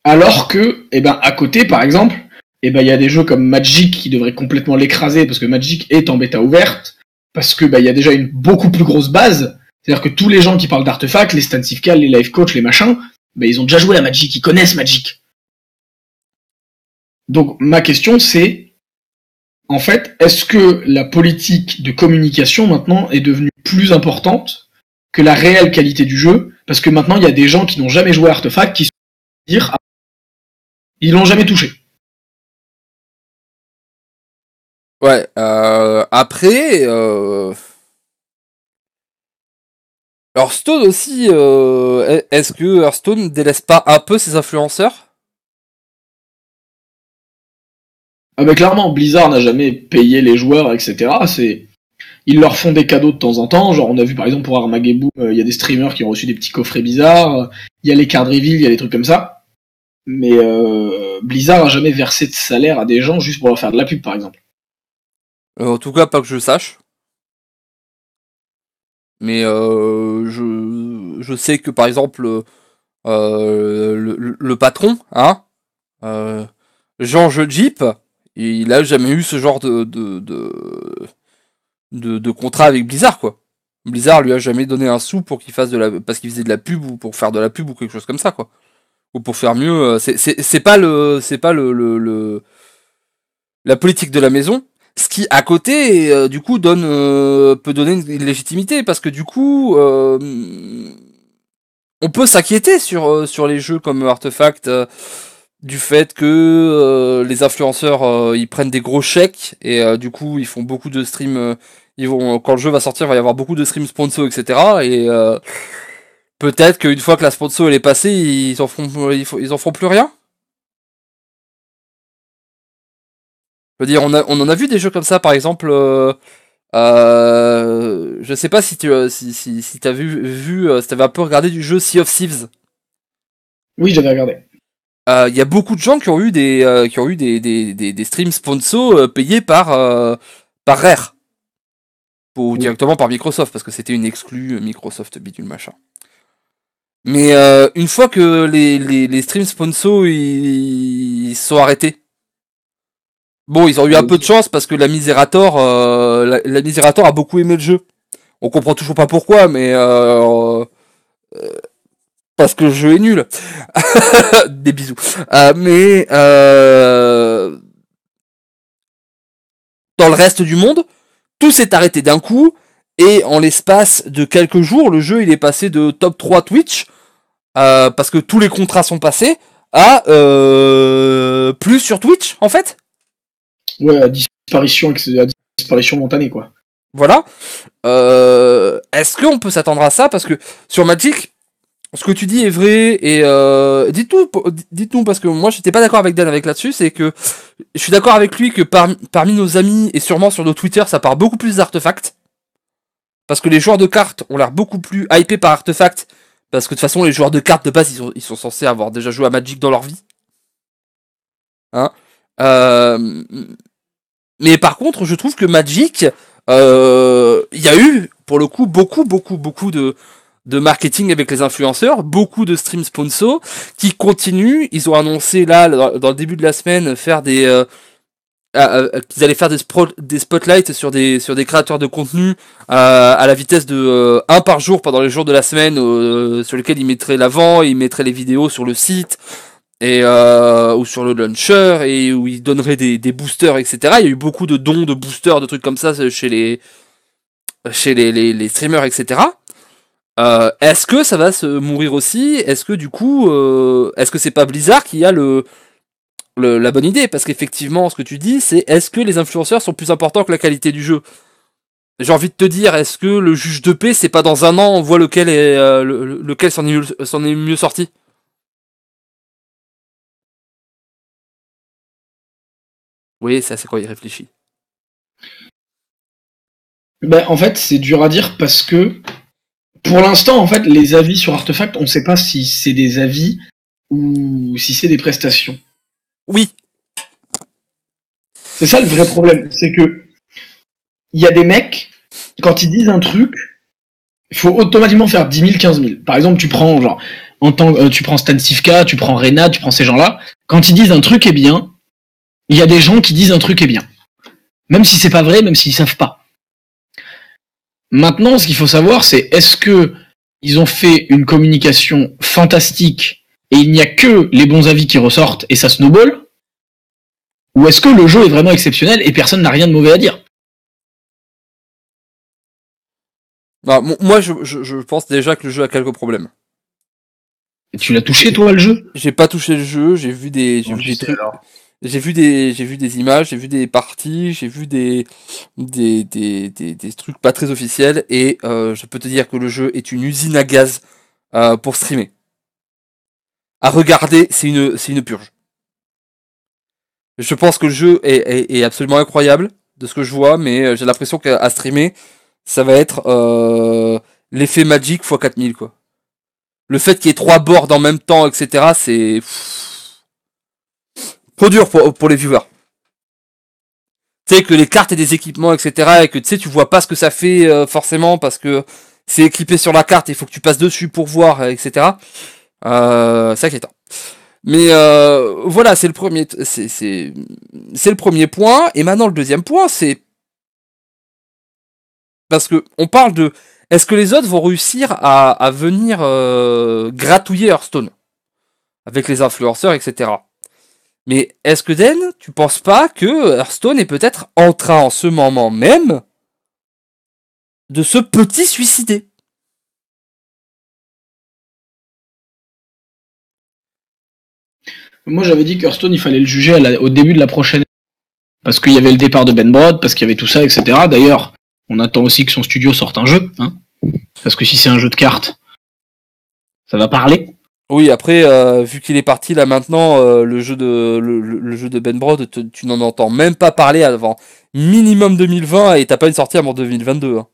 alors que, à côté, par exemple, il y a des jeux comme Magic qui devraient complètement l'écraser parce que Magic est en bêta ouverte, parce que il y a déjà une beaucoup plus grosse base. C'est-à-dire que tous les gens qui parlent d'artefacts, les Stansifcal, les life coach, les machins, ils ont déjà joué à Magic, ils connaissent Magic. Donc ma question c'est, en fait, est-ce que la politique de communication maintenant est devenue plus importante que la réelle qualité du jeu? Parce que maintenant il y a des gens qui n'ont jamais joué à Artefact qui se dire ils l'ont jamais touché. Ouais, après, Hearthstone aussi, est-ce que Hearthstone délaisse pas un peu ses influenceurs? Clairement, Blizzard n'a jamais payé les joueurs, etc. Ils leur font des cadeaux de temps en temps. Genre, on a vu par exemple pour Armageddon, il y a des streamers qui ont reçu des petits coffrets bizarres. Il y a les cards reveal, il y a des trucs comme ça. Mais Blizzard a jamais versé de salaire à des gens juste pour leur faire de la pub, par exemple. En tout cas, pas que je sache. Mais je sais que par exemple, le patron, hein, Jean Jeep, il a jamais eu ce genre de contrat avec Blizzard, quoi. Blizzard lui a jamais donné un sou pour qu'il fasse parce qu'il faisait de la pub ou pour faire de la pub ou quelque chose comme ça, quoi. Ou pour faire mieux. C'est pas la politique de la maison. Ce qui, à côté, du coup, peut donner une légitimité parce que du coup, on peut s'inquiéter sur les jeux comme Artefact du fait que les influenceurs ils prennent des gros chèques et du coup ils font beaucoup de streams. Quand le jeu va sortir, il va y avoir beaucoup de streams sponsors, etc. Et peut-être qu'une fois que la sponsor elle est passée, ils en font plus rien. Je veux dire, on en a vu des jeux comme ça, par exemple. Je sais pas si si t'as si t'avais un peu regardé du jeu Sea of Thieves. Oui, j'avais regardé. Il y a beaucoup de gens qui ont eu des streams sponsors payés par Rare ou Oui. directement par Microsoft parce que c'était une exclue Microsoft bidule machin. Mais une fois que les streams sponsors ils sont arrêtés. Bon, ils ont eu un peu de chance parce que la Miserator la Miserator a beaucoup aimé le jeu. On comprend toujours pas pourquoi, mais parce que le jeu est nul. Des bisous. Mais dans le reste du monde, tout s'est arrêté d'un coup. Et en l'espace de quelques jours, le jeu il est passé de top 3 Twitch, parce que tous les contrats sont passés, à plus sur Twitch, en fait. Ouais, à disparition momentanée, quoi. Voilà. Est-ce qu'on peut s'attendre à ça? Parce que sur Magic, ce que tu dis est vrai, et dites-nous, parce que moi j'étais pas d'accord avec Dan avec là-dessus, c'est que je suis d'accord avec lui que parmi nos amis, et sûrement sur nos Twitter, ça part beaucoup plus d'artefacts. Parce que les joueurs de cartes ont l'air beaucoup plus hypés par artefacts, parce que de toute façon les joueurs de cartes de base, ils sont censés avoir déjà joué à Magic dans leur vie. Hein mais par contre, je trouve que Magic, il y a eu, pour le coup, beaucoup de marketing avec les influenceurs, beaucoup de stream sponsors qui continuent. Ils ont annoncé là, dans le début de la semaine, faire qu'ils allaient faire des spotlights sur des créateurs de contenu à la vitesse de 1 par jour pendant les jours de la semaine, sur lesquels ils mettraient l'avant, ils mettraient les vidéos sur le site et ou sur le launcher et où ils donneraient des boosters, etc. Il y a eu beaucoup de dons de boosters, de trucs comme ça chez les streamers, etc. Est-ce que ça va se mourir aussi? Est-ce que du coup, est-ce que c'est pas Blizzard qui a la bonne idée? Parce qu'effectivement, ce que tu dis, c'est est-ce que les influenceurs sont plus importants que la qualité du jeu? J'ai envie de te dire, est-ce que le juge de paix, c'est pas dans un an, on voit lequel lequel s'en est mieux sorti? Oui, ça c'est quoi il réfléchit. Ben, en fait, c'est dur à dire parce que, pour l'instant, en fait, les avis sur Artefact, on sait pas si c'est des avis ou si c'est des prestations. Oui. C'est ça le vrai problème, c'est que il y a des mecs, quand ils disent un truc, il faut automatiquement faire 10 000, 15 000. Par exemple, tu prends genre tu prends Stan Cifka, tu prends Rena, tu prends ces gens-là. Quand ils disent un truc est bien, il y a des gens qui disent un truc est bien, même si c'est pas vrai, même s'ils savent pas. Maintenant, ce qu'il faut savoir, c'est est-ce que ils ont fait une communication fantastique et il n'y a que les bons avis qui ressortent et ça snowball, ou est-ce que le jeu est vraiment exceptionnel et personne n'a rien de mauvais à dire? Bah, moi, je pense déjà que le jeu a quelques problèmes. Et tu l'as touché toi le jeu? J'ai pas touché le jeu, j'ai Non, vu tu des sais trucs, alors. j'ai vu des images, j'ai vu des parties, j'ai vu des trucs pas très officiels et je peux te dire que le jeu est une usine à gaz pour streamer. À regarder, c'est une purge. Je pense que le jeu est absolument incroyable de ce que je vois, mais j'ai l'impression qu'à streamer, ça va être l'effet Magic x 4000 quoi. Le fait qu'il y ait 3 boards en même temps, etc., c'est trop dur pour les viewers. Tu sais que les cartes et des équipements, etc., et que tu sais, tu vois pas ce que ça fait forcément parce que c'est équipé sur la carte, il faut que tu passes dessus pour voir, etc. C'est inquiétant. Mais voilà, c'est le premier point. Et maintenant le deuxième point, c'est parce que on parle de est-ce que les autres vont réussir à venir gratouiller Hearthstone avec les influenceurs, etc. Mais est-ce que Den, tu penses pas que Hearthstone est peut-être en train en ce moment même de se petit suicider? Moi j'avais dit que Hearthstone il fallait le juger au début de la prochaine, parce qu'il y avait le départ de Ben Brod, parce qu'il y avait tout ça, etc. D'ailleurs, on attend aussi que son studio sorte un jeu, hein, parce que si c'est un jeu de cartes, ça va parler. Oui, après, vu qu'il est parti là maintenant, le jeu de Ben Brod, tu n'en entends même pas parler avant minimum 2020 et t'as pas une sortie avant 2022. Hein.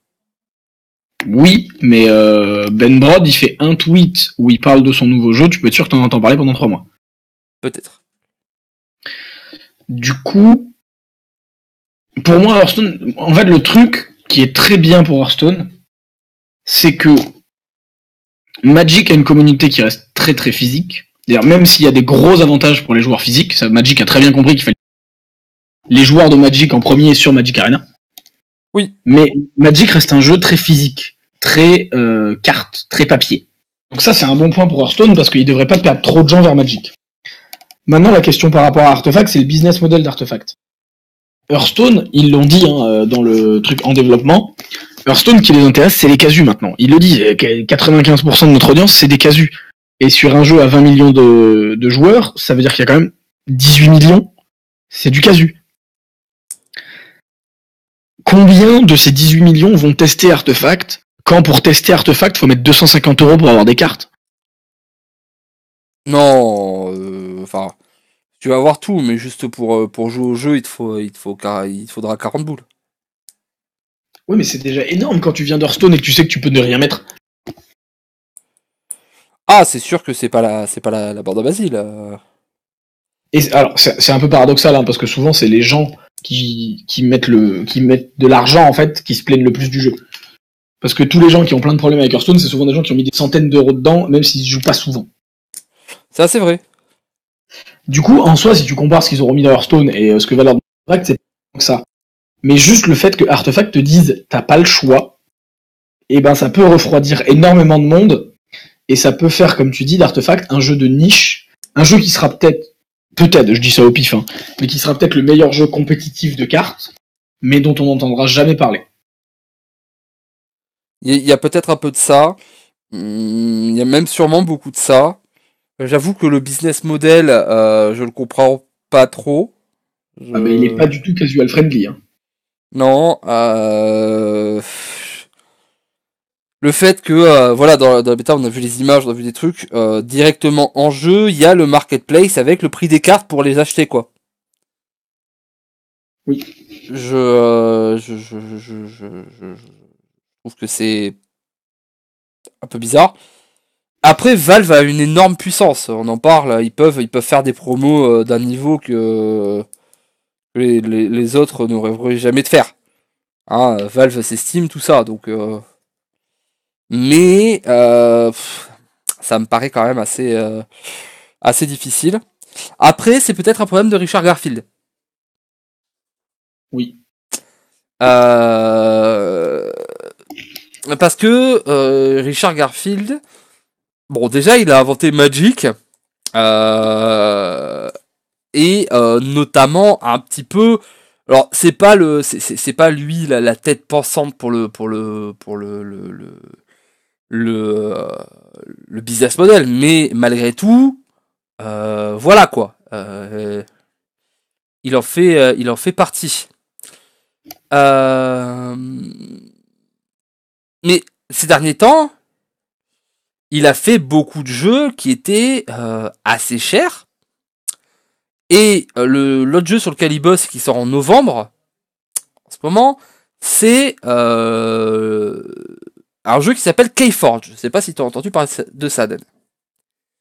Oui, mais Ben Brod il fait un tweet où il parle de son nouveau jeu, tu peux être sûr que t'en entends parler pendant 3 mois. Peut-être. Du coup, pour moi Hearthstone, en fait le truc qui est très bien pour Hearthstone, c'est que Magic a une communauté qui reste très très physique. D'ailleurs, même s'il y a des gros avantages pour les joueurs physiques, ça, Magic a très bien compris qu'il fallait les joueurs de Magic en premier sur Magic Arena. Oui. Mais Magic reste un jeu très physique, très carte, très papier. Donc ça, c'est un bon point pour Hearthstone parce qu'il devrait pas perdre trop de gens vers Magic. Maintenant, la question par rapport à Artefact, c'est le business model d'Artefact. Hearthstone, ils l'ont dit dans le truc en développement, Hearthstone, qui les intéresse, c'est les casus maintenant. Ils le disent, 95% de notre audience, c'est des casus. Et sur un jeu à 20 millions de joueurs, ça veut dire qu'il y a quand même 18 millions, c'est du casu. Combien de ces 18 millions vont tester Artefact quand pour tester Artefact, faut mettre 250 € pour avoir des cartes? Non, enfin, tu vas avoir tout, mais juste pour jouer au jeu, il te faudra 40 boules. Oui, mais c'est déjà énorme quand tu viens d'Hearthstone et que tu sais que tu peux ne rien mettre. Ah, c'est sûr que c'est pas la bande à Basile. Et alors, c'est un peu paradoxal, hein, parce que souvent, c'est les gens qui mettent de l'argent, en fait, qui se plaignent le plus du jeu. Parce que tous les gens qui ont plein de problèmes avec Hearthstone, c'est souvent des gens qui ont mis des centaines d'euros dedans, même s'ils jouent pas souvent. C'est assez vrai. Du coup, en soi, si tu compares ce qu'ils auront mis dans Hearthstone et ce que va leur Artefact, c'est pas que ça. Mais juste le fait que Artefact te dise t'as pas le choix, et ben ça peut refroidir énormément de monde, et ça peut faire, comme tu dis, d'Artefact un jeu de niche, un jeu qui sera peut-être, je dis ça au pif, hein, mais qui sera peut-être le meilleur jeu compétitif de cartes, mais dont on n'entendra jamais parler. Il y a peut-être un peu de ça. Il y a même sûrement beaucoup de ça. J'avoue que le business model, je le comprends pas trop. Ah ben il est pas du tout casual friendly. Hein. Non. Le fait que, voilà, dans la bêta, on a vu les images, on a vu des trucs, directement en jeu, il y a le marketplace avec le prix des cartes pour les acheter, quoi. Oui. Je trouve que c'est un peu bizarre. Après, Valve a une énorme puissance. On en parle. Ils peuvent faire des promos d'un niveau que les autres ne rêveraient jamais de faire. Hein, Valve, c'est Steam, tout ça. Donc, mais ça me paraît quand même assez difficile. Après, c'est peut-être un problème de Richard Garfield. Oui. Parce que Richard Garfield, bon, déjà, il a inventé Magic. Notamment un petit peu. Alors, c'est pas lui la tête pensante le business model, mais malgré tout, voilà quoi. Il en fait partie. Mais ces derniers temps, il a fait beaucoup de jeux qui étaient assez chers. Et l'autre jeu sur lequel il bosse, qui sort en novembre, en ce moment, c'est un jeu qui s'appelle Keyforge. Je sais pas si tu as entendu parler de ça, Dan.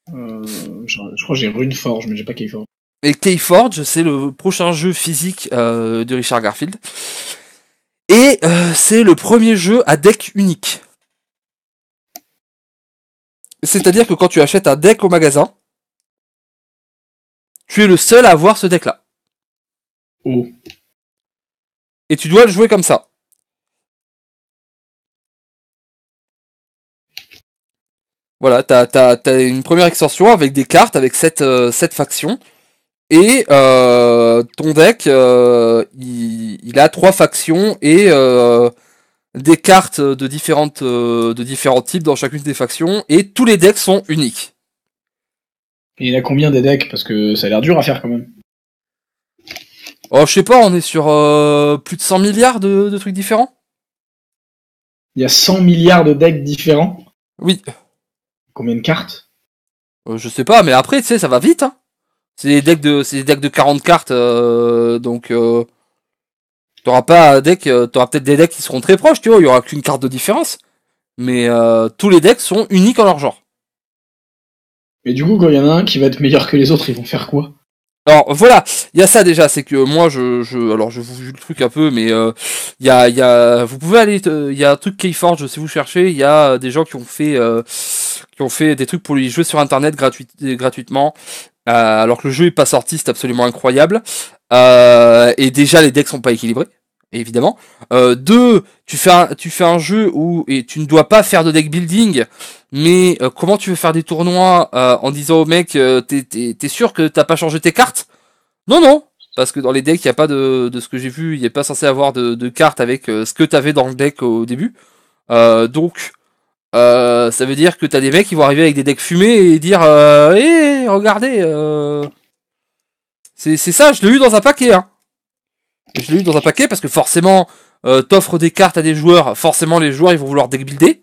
Je crois que j'ai Runeforge, mais j'ai pas Keyforge. Et Keyforge, c'est le prochain jeu physique de Richard Garfield. Et c'est le premier jeu à deck unique. C'est-à-dire que quand tu achètes un deck au magasin, tu es le seul à avoir ce deck-là. Oh. Et tu dois le jouer comme ça. Voilà, t'as une première extension avec des cartes, avec 7 factions. Et ton deck, il a 3 factions et des cartes de différents types dans chacune des factions. Et tous les decks sont uniques. Et il y en a combien des decks? Parce que ça a l'air dur à faire quand même. Oh, je sais pas, on est sur plus de 100 milliards de trucs différents. Il y a 100 milliards de decks différents. Oui. Combien de cartes? Je sais pas, mais après, tu sais, ça va vite. Hein. C'est des decks de 40 cartes, donc t'auras pas un deck, t'auras peut-être des decks qui seront très proches, tu vois, il y aura qu'une carte de différence. Mais tous les decks sont uniques en leur genre. Mais du coup, quand il y en a un qui va être meilleur que les autres, ils vont faire quoi? Alors voilà, il y a ça déjà, c'est que moi alors je vous joue le truc un peu, mais vous pouvez aller, il y a un truc Keyforge si vous cherchez, il y a des gens qui ont fait des trucs pour les jouer sur internet gratuitement, alors que le jeu est pas sorti, c'est absolument incroyable, et déjà les decks sont pas équilibrés, évidemment. Deux, tu fais un jeu où et tu ne dois pas faire de deck building. Mais comment tu veux faire des tournois en disant au mec t'es sûr que t'as pas changé tes cartes? Non non, parce que dans les decks il y a pas de ce que j'ai vu, il est pas censé avoir de cartes avec ce que t'avais dans le deck au début. Donc ça veut dire que t'as des mecs qui vont arriver avec des decks fumés et dire regardez c'est ça, je l'ai eu dans un paquet hein. Je l'ai eu dans un paquet parce que forcément t'offres des cartes à des joueurs, forcément les joueurs ils vont vouloir deck builder.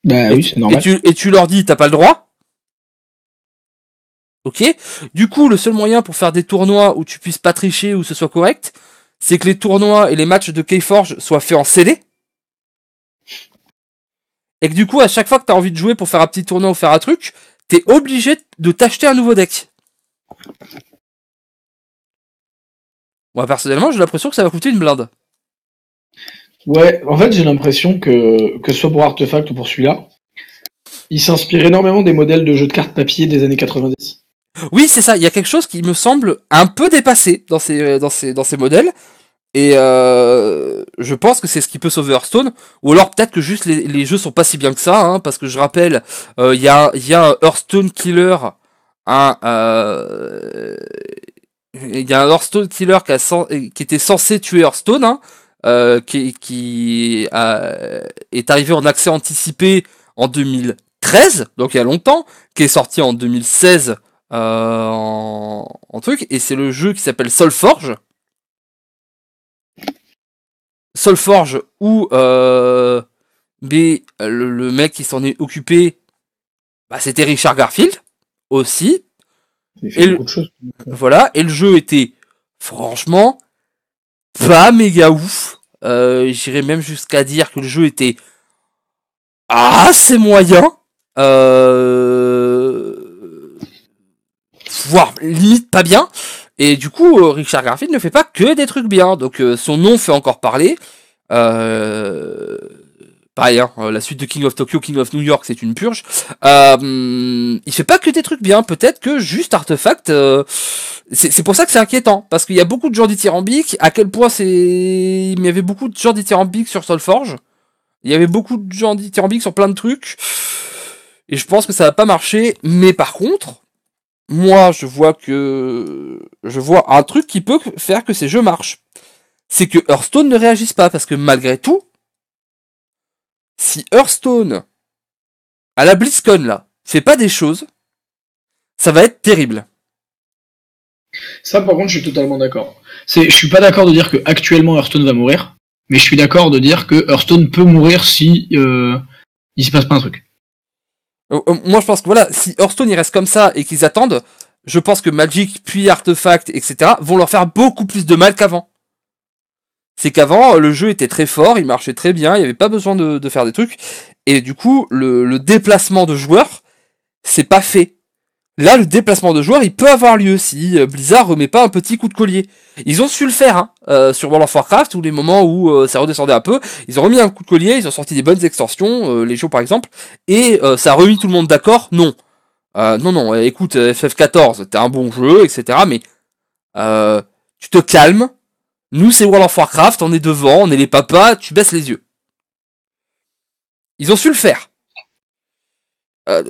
Bah oui, c'est normal. Et tu leur dis, t'as pas le droit. Ok. Du coup, le seul moyen pour faire des tournois où tu puisses pas tricher ou ce soit correct, c'est que les tournois et les matchs de Keyforge soient faits en CD. Et que du coup, à chaque fois que t'as envie de jouer pour faire un petit tournoi ou faire un truc, t'es obligé de t'acheter un nouveau deck. Moi, personnellement, j'ai l'impression que ça va coûter une blinde. Ouais, en fait, j'ai l'impression que ce soit pour Artefact ou pour celui-là, il s'inspire énormément des modèles de jeux de cartes papier des années 90. Oui, c'est ça. Il y a quelque chose qui me semble un peu dépassé dans ces modèles. Et je pense que c'est ce qui peut sauver Hearthstone. Ou alors peut-être que juste les jeux sont pas si bien que ça. Hein, parce que je rappelle, il y a un Hearthstone Killer. Il y a un Hearthstone Killer qui était censé tuer Hearthstone. Hein, qui est arrivé en accès anticipé en 2013. Donc il y a longtemps. Qui est sorti en 2016 en truc. Et c'est le jeu qui s'appelle Soulforge. Soulforge où le mec qui s'en est occupé, bah, c'était Richard Garfield aussi. Il fait beaucoup de choses. Voilà, et le jeu était franchement pas méga ouf. J'irais même jusqu'à dire que le jeu était assez moyen. Voire limite pas bien. Et du coup, Richard Garfield ne fait pas que des trucs bien. Donc son nom fait encore parler. Euh, Pareil, hein, la suite de King of Tokyo, King of New York, c'est une purge. Il fait pas que des trucs bien. Peut-être que juste Artefact, c'est pour ça que c'est inquiétant, parce qu'il y a beaucoup de gens dithyrambiques. À quel point il y avait beaucoup de gens dithyrambiques sur Soulforge. Il y avait beaucoup de gens dithyrambiques sur plein de trucs. Et je pense que ça va pas marcher. Mais par contre, moi, je vois un truc qui peut faire que ces jeux marchent. C'est que Hearthstone ne réagisse pas, parce que malgré tout, si Hearthstone, à la BlizzCon, là, fait pas des choses, ça va être terrible. Ça, par contre, je suis totalement d'accord. Je suis pas d'accord de dire que actuellement Hearthstone va mourir, mais je suis d'accord de dire que Hearthstone peut mourir si il se passe pas un truc. Moi, je pense que voilà, si Hearthstone il reste comme ça et qu'ils attendent, je pense que Magic, puis Artefact, etc., vont leur faire beaucoup plus de mal qu'avant. C'est qu'avant, le jeu était très fort, il marchait très bien, il n'y avait pas besoin de faire des trucs, et du coup, le déplacement de joueurs, c'est pas fait. Là, le déplacement de joueurs, il peut avoir lieu si Blizzard remet pas un petit coup de collier. Ils ont su le faire, hein, sur World of Warcraft, ou les moments où ça redescendait un peu, ils ont remis un coup de collier, ils ont sorti des bonnes extensions, les shows par exemple, et ça a remis tout le monde d'accord. Non, non, écoute, FF14, t'es un bon jeu, etc., mais tu te calmes. Nous, c'est World of Warcraft, on est devant, on est les papas, tu baisses les yeux. Ils ont su le faire.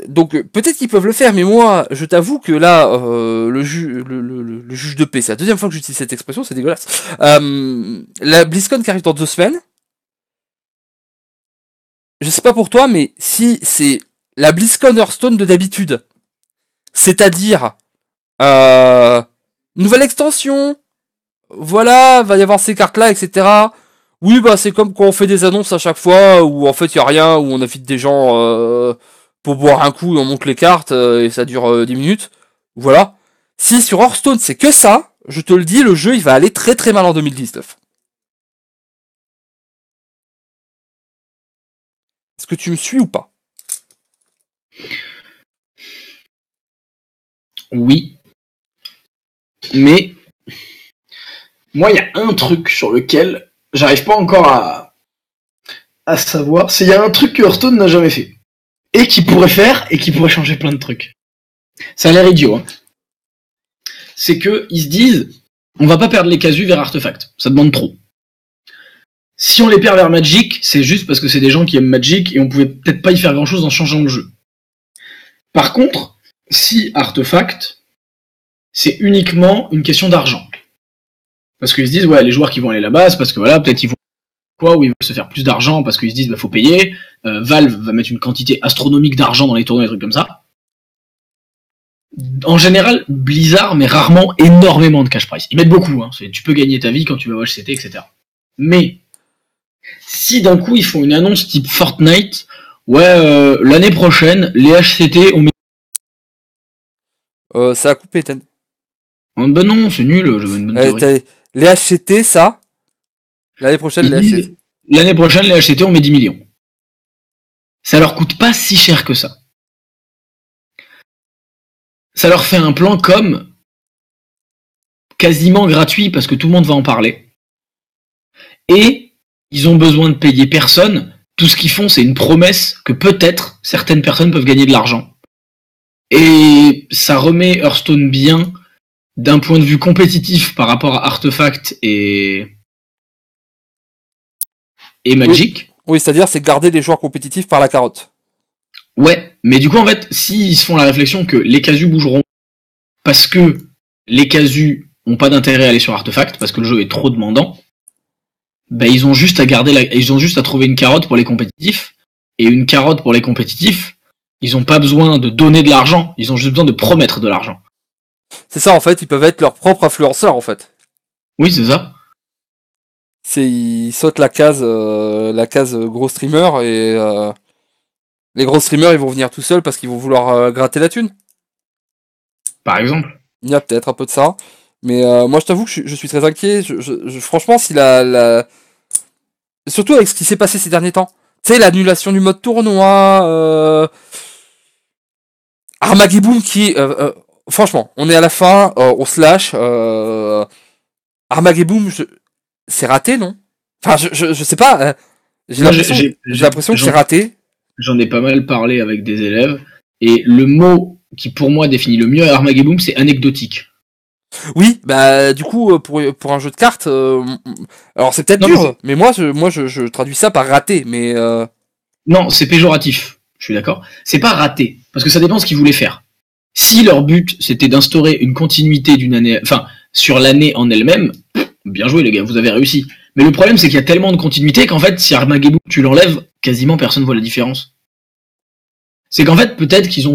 Donc peut-être qu'ils peuvent le faire, mais moi, je t'avoue que là, le juge de paix, c'est la deuxième fois que j'utilise cette expression, c'est dégueulasse. La BlizzCon qui arrive dans 2 semaines, je sais pas pour toi, mais si c'est la BlizzCon Hearthstone de d'habitude, c'est-à-dire nouvelle extension, voilà, va y avoir ces cartes-là, etc. Oui, bah c'est comme quand on fait des annonces à chaque fois où en fait il y a rien, où on invite des gens pour boire un coup et on monte les cartes et ça dure 10 minutes. Voilà. Si sur Hearthstone c'est que ça, je te le dis, le jeu il va aller très très mal en 2019. Est-ce que tu me suis ou pas? Oui, mais moi, il y a un truc sur lequel j'arrive pas encore à savoir. C'est il y a un truc que Hearthstone n'a jamais fait. Et qui pourrait faire, et qui pourrait changer plein de trucs. Ça a l'air idiot, hein. C'est que ils se disent, on va pas perdre les casus vers Artefact. Ça demande trop. Si on les perd vers Magic, c'est juste parce que c'est des gens qui aiment Magic et on pouvait peut-être pas y faire grand chose en changeant le jeu. Par contre, si Artefact, c'est uniquement une question d'argent. Parce qu'ils se disent, ouais, les joueurs qui vont aller là-bas, c'est parce que voilà, peut-être ils vont quoi, où ils veulent se faire plus d'argent parce qu'ils se disent, bah, faut payer. Valve va mettre une quantité astronomique d'argent dans les tournois, des trucs comme ça. En général, Blizzard met rarement énormément de cash price. Ils mettent beaucoup, hein. Tu peux gagner ta vie quand tu vas au HCT, etc. Mais, si d'un coup ils font une annonce type Fortnite, ouais, l'année prochaine, les HCT, on met... Ça a coupé, Ten. Ben non, c'est nul, j'avais une bonne théorie. Les HCT, ça. L'année prochaine, les HCT. L'année prochaine, les HCT, on met 10 millions. Ça leur coûte pas si cher que ça. Ça leur fait un plan comme quasiment gratuit parce que tout le monde va en parler. Et ils ont besoin de payer personne. Tout ce qu'ils font, c'est une promesse que peut-être certaines personnes peuvent gagner de l'argent. Et ça remet Hearthstone bien d'un point de vue compétitif par rapport à Artefact et Magic. Oui, c'est-à-dire c'est garder les joueurs compétitifs par la carotte. Ouais, mais du coup, en fait, s'ils se font la réflexion que les casus bougeront parce que les casus ont pas d'intérêt à aller sur Artefact parce que le jeu est trop demandant, bah ils ont juste à ils ont juste à trouver une carotte pour les compétitifs, et une carotte pour les compétitifs, ils ont pas besoin de donner de l'argent, ils ont juste besoin de promettre de l'argent. C'est ça en fait, ils peuvent être leurs propres influenceurs en fait. Oui, c'est ça. Ils sautent la case gros streamer et les gros streamers ils vont venir tout seuls parce qu'ils vont vouloir gratter la thune. Par exemple. Il y a peut-être un peu de ça. Mais moi, je t'avoue que je suis très inquiet. Franchement, si surtout avec ce qui s'est passé ces derniers temps. Tu sais, l'annulation du mode tournoi, Armageddon franchement, on est à la fin, on se lâche. Armageddon, c'est raté, non? Enfin, je sais pas. J'ai Moi, l'impression que c'est raté. j'en ai pas mal parlé avec des élèves, et le mot qui pour moi définit le mieux Armageddon, c'est anecdotique. Oui, bah du coup pour un jeu de cartes, alors c'est peut-être Non, dur, mais moi je traduis ça par raté, mais non, c'est péjoratif. Je suis d'accord. C'est pas raté, parce que ça dépend ce qu'ils voulaient faire. Si leur but c'était d'instaurer une continuité d'une année, enfin sur l'année en elle-même, bien joué les gars, vous avez réussi. Mais le problème c'est qu'il y a tellement de continuité qu'en fait si Armageddon tu l'enlèves, quasiment personne voit la différence. C'est qu'en fait peut-être qu'ils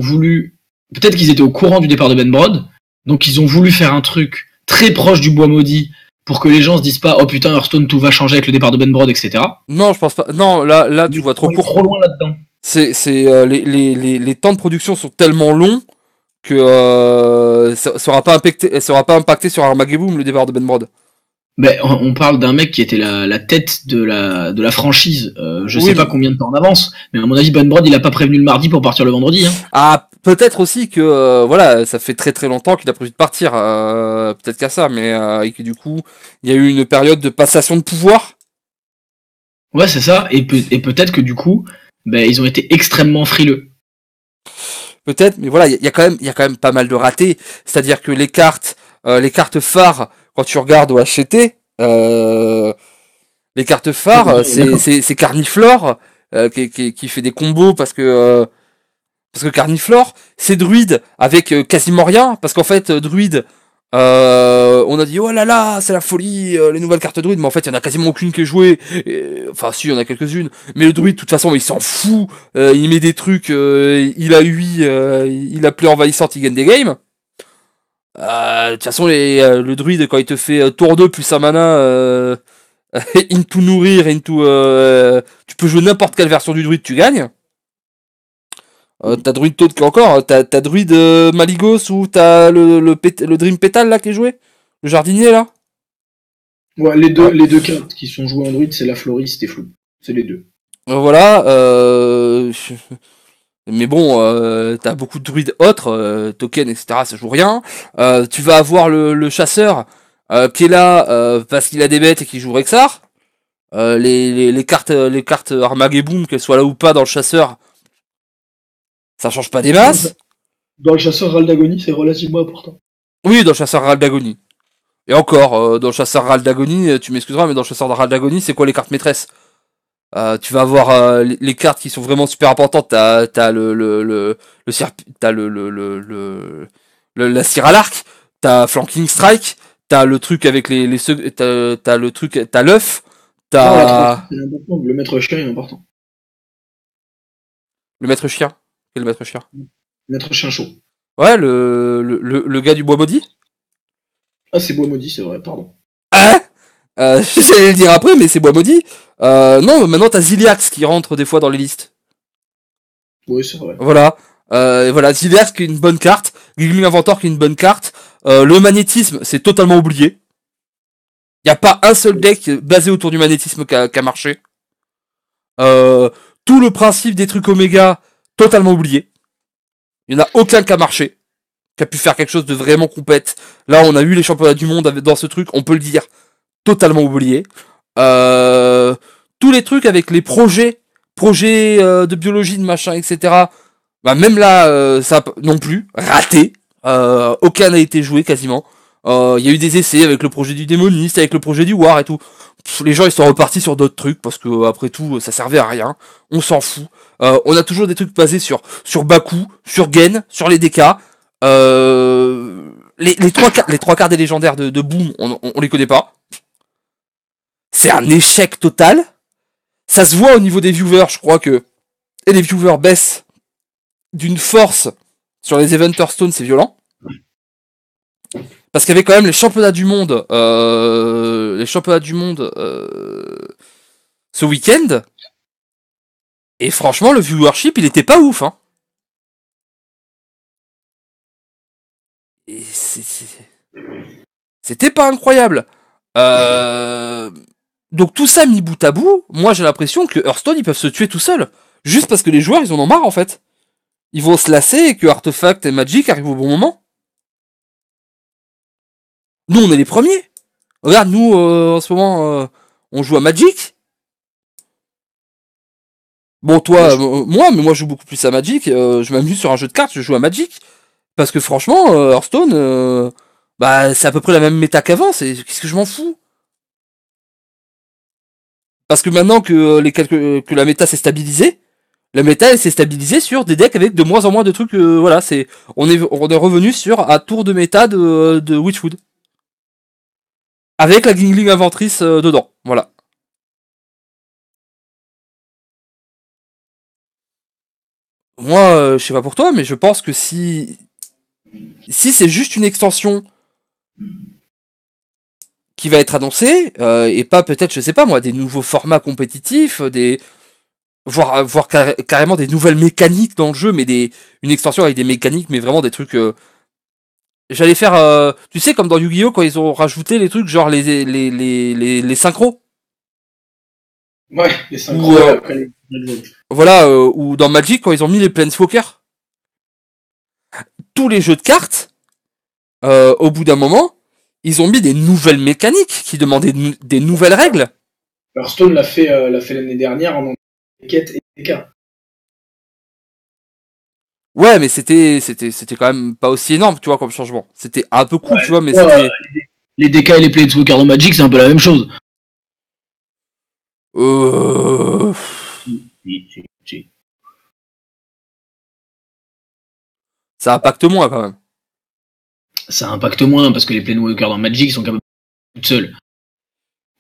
étaient au courant du départ de Ben Brod, donc ils ont voulu faire un truc très proche du bois maudit pour que les gens se disent pas oh putain Hearthstone tout va changer avec le départ de Ben Brod, etc. non, je pense pas. Non, là tu vois trop On est court. trop loin là-dedans. Les temps de production sont tellement longs que ça aura pas impacté sur Armageddon le départ de Ben Brod. Ben, on parle d'un mec qui était la tête de la franchise. Je Oui, sais pas combien de temps en avance, mais à mon avis, Ben Brod, il a pas prévenu le mardi pour partir le vendredi. Hein. ah, peut-être aussi que voilà, ça fait très très longtemps qu'il a prévu de partir. Peut-être qu'à ça, mais et que du coup, il y a eu une période de passation de pouvoir. Ouais, c'est ça. Et peut-être que du coup, ben, ils ont été extrêmement frileux. Peut-être, mais voilà, il y a quand même pas mal de ratés. C'est-à-dire que les cartes phares, quand tu regardes au HCT, les cartes phares, D'accord. c'est Carniflore qui fait des combos parce que Carniflore, c'est druide avec quasiment rien, parce qu'en fait, druide, on a dit oh là là, c'est la folie, les nouvelles cartes druide, mais en fait, il y en a quasiment aucune qui est jouée. Enfin, si, il y en a quelques-unes, mais le druide, de toute façon, il s'en fout, il met des trucs, il a 8, il a plus envahissante, il gagne des games. De toute façon, le druide, quand il te fait tour 2 plus un mana, into nourrir, tu peux jouer n'importe quelle version du druide, tu gagnes. T'as Druid Toad qui est encore, t'as Druid Maligos ou t'as le Dream Petal là qui est joué. Le jardinier là. Ouais, Ouais. les deux cartes qui sont jouées en druide, c'est la floriste et flou. C'est les deux. Voilà. Mais bon, t'as beaucoup de druides autres, tokens, etc. Ça joue rien. Tu vas avoir le chasseur qui est là parce qu'il a des bêtes et qui joue Rexar. Les cartes Armageddon, qu'elles soient là ou pas dans le chasseur, ça change pas des masses. Dans le chasseur Raldagonie, c'est relativement important. Oui, dans le chasseur Raldagonie. Et encore, dans le chasseur Raldagonie, tu m'excuseras, mais dans le chasseur de Raldagonie, c'est quoi les cartes maîtresses? Tu vas avoir les cartes qui sont vraiment super importantes. T'as t'as la cire à l'arc, t'as Flanking Strike, t'as le truc avec t'as le truc, t'as l'œuf, Non, la 3 t'as c'est important. Le maître chien est important. le maître chien. Quel maître chien? Maître chien chaud. Ouais, le gars du bois maudit. Ah, c'est bois maudit, c'est vrai, pardon. Hein? J'allais le dire après, mais c'est bois maudit. Non, maintenant t'as Ziliax qui rentre des fois dans les listes. Oui, c'est vrai. Voilà. Voilà, Ziliax qui est une bonne carte, Gleaming Inventor qui est une bonne carte. Le magnétisme, c'est totalement oublié. Il n'y a pas un seul deck basé autour du magnétisme qui a marché. Euh, Tout le principe des trucs Oméga, totalement oublié. Il n'y en a aucun qui a marché, qui a pu faire quelque chose de vraiment compète. Là, on a eu les championnats du monde dans ce truc, on peut le dire, totalement oublié. Euh, Tous les trucs avec les projets de biologie, de machin, etc. Bah même là, ça non plus, raté. Aucun n'a été joué quasiment. Il y a eu des essais avec le projet du démoniste, avec le projet du war et tout. Les gens ils sont repartis sur d'autres trucs parce que après tout ça servait à rien. On s'en fout. On a toujours des trucs basés sur Baku, sur Gen, sur les DK. Les trois quarts des légendaires de Boom, on les connaît pas. C'est un échec total. Ça se voit au niveau des viewers, je crois que et les viewers baissent d'une force sur les Event Hearthstone, c'est violent. Parce qu'il y avait quand même les championnats du monde ce week-end. Et franchement, le viewership, il était pas ouf. Hein. Et c'était pas incroyable. Donc tout ça mis bout à bout, moi j'ai l'impression que Hearthstone ils peuvent se tuer tout seuls, juste parce que les joueurs ils en ont marre en fait. Ils vont se lasser et que Artefact et Magic arrivent au bon moment. Nous on est les premiers. Regarde, nous en ce moment on joue à Magic. Bon toi, moi je joue beaucoup plus à Magic, je m'amuse sur un jeu de cartes, je joue à Magic. Parce que franchement, Hearthstone, bah c'est à peu près la même méta qu'avant, qu'est-ce que je m'en fous. Parce que maintenant que que la méta s'est stabilisée, la méta elle s'est stabilisée sur des decks avec de moins en moins de trucs, voilà, on est revenu sur un tour de méta de Witchwood. Avec la Gingling Inventrice dedans, voilà. Moi, je sais pas pour toi, mais je pense que si c'est juste une extension qui va être annoncée, et pas peut-être, je sais pas moi, des nouveaux formats compétitifs, voire carrément des nouvelles mécaniques dans le jeu, mais une extension avec des mécaniques, mais vraiment des trucs. J'allais faire, tu sais, comme dans Yu-Gi-Oh quand ils ont rajouté les trucs genre les synchros. Ouais, les synchros après les... Voilà, ou dans Magic quand ils ont mis les Planeswalkers. Tous les jeux de cartes, au bout d'un moment, ils ont mis des nouvelles mécaniques qui demandaient des nouvelles règles. Hearthstone l'a fait l'année dernière en quête et DK. Ouais, mais c'était quand même pas aussi énorme, tu vois, comme changement. C'était un peu cool, tu vois, mais c'était... Les DK et les Planeswalkers dans Magic, c'est un peu la même chose. Ça impacte moins, quand même. Ça impacte moins, parce que les Planeswalkers dans Magic sont capables de tout seuls.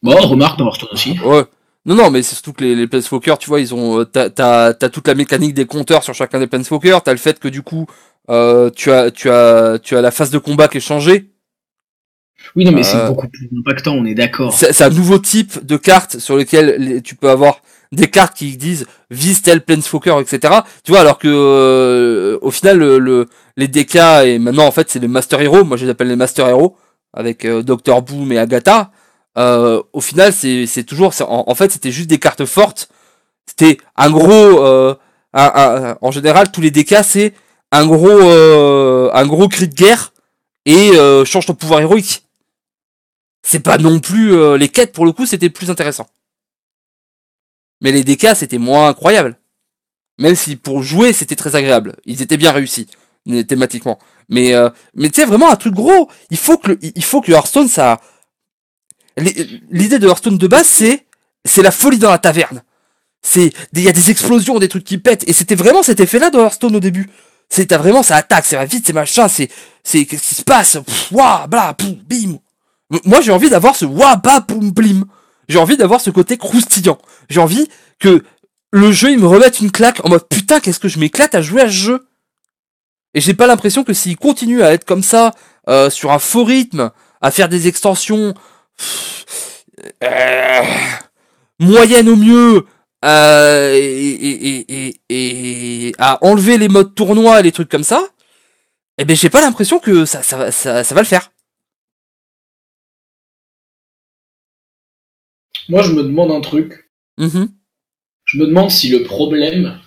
Bon, remarque dans Hearthstone aussi. Ouais. Non, mais c'est surtout que les Planeswalkers, tu vois, ils ont... T'as toute la mécanique des compteurs sur chacun des Planeswalkers, t'as le fait que, du coup, tu as la phase de combat qui est changée. Oui, non, mais c'est beaucoup plus impactant, on est d'accord. C'est un nouveau type de carte sur lequel tu peux avoir des cartes qui disent vise tel Planeswalker, etc. Tu vois, alors que au final, les DK, et maintenant en fait c'est les Master Hero, moi je les appelle les Master Hero, avec Dr. Boom et Agatha. Au final, c'est toujours... En fait, c'était juste des cartes fortes. C'était un gros... en général, tous les DK, c'est un gros cri de guerre et change ton pouvoir héroïque. C'est pas non plus... les quêtes, pour le coup, c'était plus intéressant. Mais les DK, c'était moins incroyable. Même si pour jouer, c'était très agréable. Ils étaient bien réussis, thématiquement. Mais tu sais, vraiment un truc gros. Il faut que Hearthstone, ça... L'idée de Hearthstone de base, c'est la folie dans la taverne. Il y a des explosions, des trucs qui pètent. Et c'était vraiment cet effet-là dans Hearthstone au début. T'as vraiment, ça attaque, ça va vite, c'est machin, qu'est-ce qui se passe? Waouh, bla, poum, bim. Moi, j'ai envie d'avoir ce wa ba poum blim. J'ai envie d'avoir ce côté croustillant. J'ai envie que le jeu, il me remette une claque en mode putain, qu'est-ce que je m'éclate à jouer à ce jeu. Et j'ai pas l'impression que s'il continue à être comme ça, sur un faux rythme, à faire des extensions moyennes au mieux, et à enlever les modes tournoi et les trucs comme ça, eh ben j'ai pas l'impression que ça va le faire. Moi, je me demande un truc. Je me demande si le problème,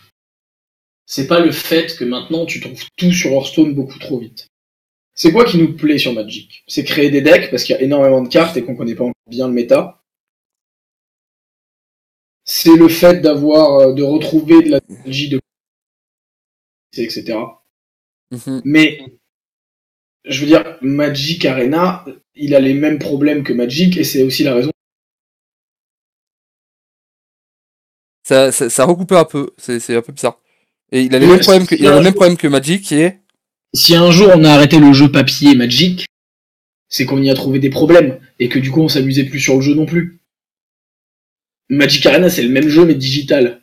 c'est pas le fait que maintenant tu trouves tout sur Hearthstone beaucoup trop vite. C'est quoi qui nous plaît sur Magic? C'est créer des decks parce qu'il y a énormément de cartes et qu'on connaît pas bien le méta. C'est le fait de retrouver de la magie de etc. Mais je veux dire, Magic Arena, il a les mêmes problèmes que Magic et c'est aussi la raison. Ça recoupait un peu, c'est un peu bizarre. Et il a les mêmes problèmes que Magic qui est... Si un jour on a arrêté le jeu papier Magic, c'est qu'on y a trouvé des problèmes et que du coup on s'amusait plus sur le jeu non plus. Magic Arena c'est le même jeu mais digital.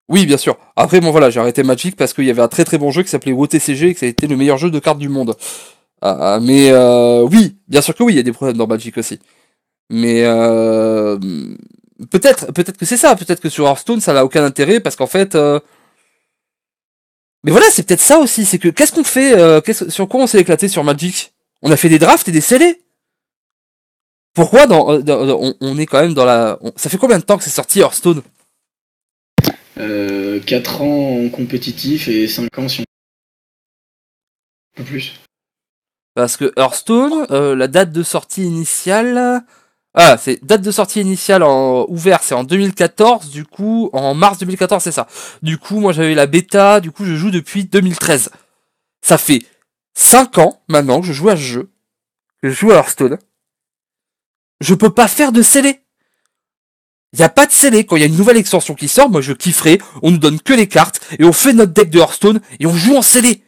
Oui, bien sûr. Après, bon voilà, j'ai arrêté Magic parce qu'il y avait un très très bon jeu qui s'appelait WOTCG et que ça a été le meilleur jeu de cartes du monde. Mais oui, bien sûr que oui, il y a des problèmes dans Magic aussi. Mais peut-être que c'est ça. Peut-être que sur Hearthstone, ça n'a aucun intérêt parce qu'en fait... Mais voilà, c'est peut-être ça aussi. C'est que qu'est-ce qu'on fait sur quoi on s'est éclaté sur Magic? On a fait des drafts et des scellés. Pourquoi on est quand même dans la... Ça fait combien de temps que c'est sorti Hearthstone? 4 ans en compétitif et 5 ans si on... Un peu plus. Parce que Hearthstone, la date de sortie initiale... Ah, c'est date de sortie initiale ouvert, c'est en 2014, du coup, en mars 2014, c'est ça. Du coup, moi j'avais la bêta, du coup je joue depuis 2013. Ça fait 5 ans maintenant que je joue à ce jeu, que je joue à Hearthstone. Je peux pas faire de scellé. Y a pas de scellé. Quand il y a une nouvelle extension qui sort, moi je kifferai, on nous donne que les cartes, et on fait notre deck de Hearthstone, et on joue en scellé.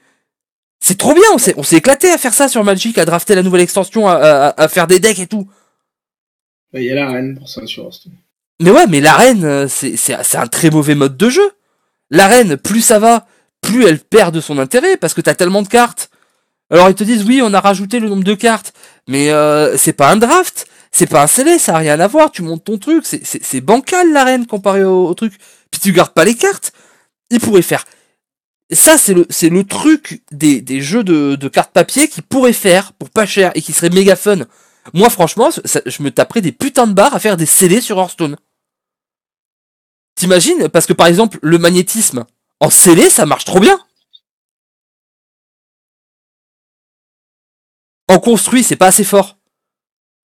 C'est trop bien, on s'est éclaté à faire ça sur Magic, à drafter la nouvelle extension, à faire des decks et tout. Il y a l'arène pour ça sur Hearthstone. Mais ouais, mais l'arène, c'est un très mauvais mode de jeu. L'arène, plus ça va, plus elle perd de son intérêt, parce que t'as tellement de cartes. Alors ils te disent, oui, on a rajouté le nombre de cartes, mais c'est pas un draft, c'est pas un scellé, ça a rien à voir, tu montes ton truc, c'est bancal l'arène comparé au truc. Puis tu gardes pas les cartes. Ils pourraient faire... Ça, c'est le truc des jeux de cartes papier qu'ils pourraient faire pour pas cher et qui serait méga fun. Moi, franchement, je me taperais des putains de barres à faire des scellés sur Hearthstone. T'imagines? Parce que par exemple, le magnétisme en scellé, ça marche trop bien. En construit, c'est pas assez fort.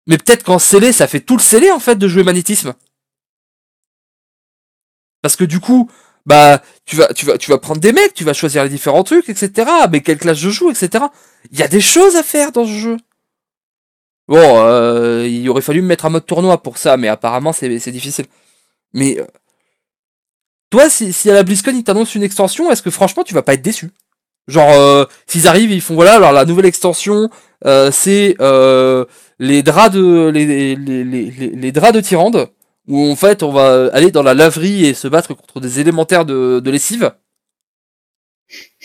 Mais peut-être qu'en scellé, ça fait tout le scellé en fait de jouer magnétisme. Parce que du coup, bah, tu vas prendre des mecs, tu vas choisir les différents trucs, etc. Mais quelle classe je joue, etc. Il y a des choses à faire dans ce jeu. Bon, il aurait fallu me mettre un mode tournoi pour ça, mais apparemment c'est difficile. Mais toi, si à la BlizzCon ils t'annoncent une extension, est-ce que franchement tu vas pas être déçu? Genre, s'ils arrivent, ils font voilà, alors la nouvelle extension, c'est les draps de les draps de Tyrande, où en fait on va aller dans la laverie et se battre contre des élémentaires de lessive.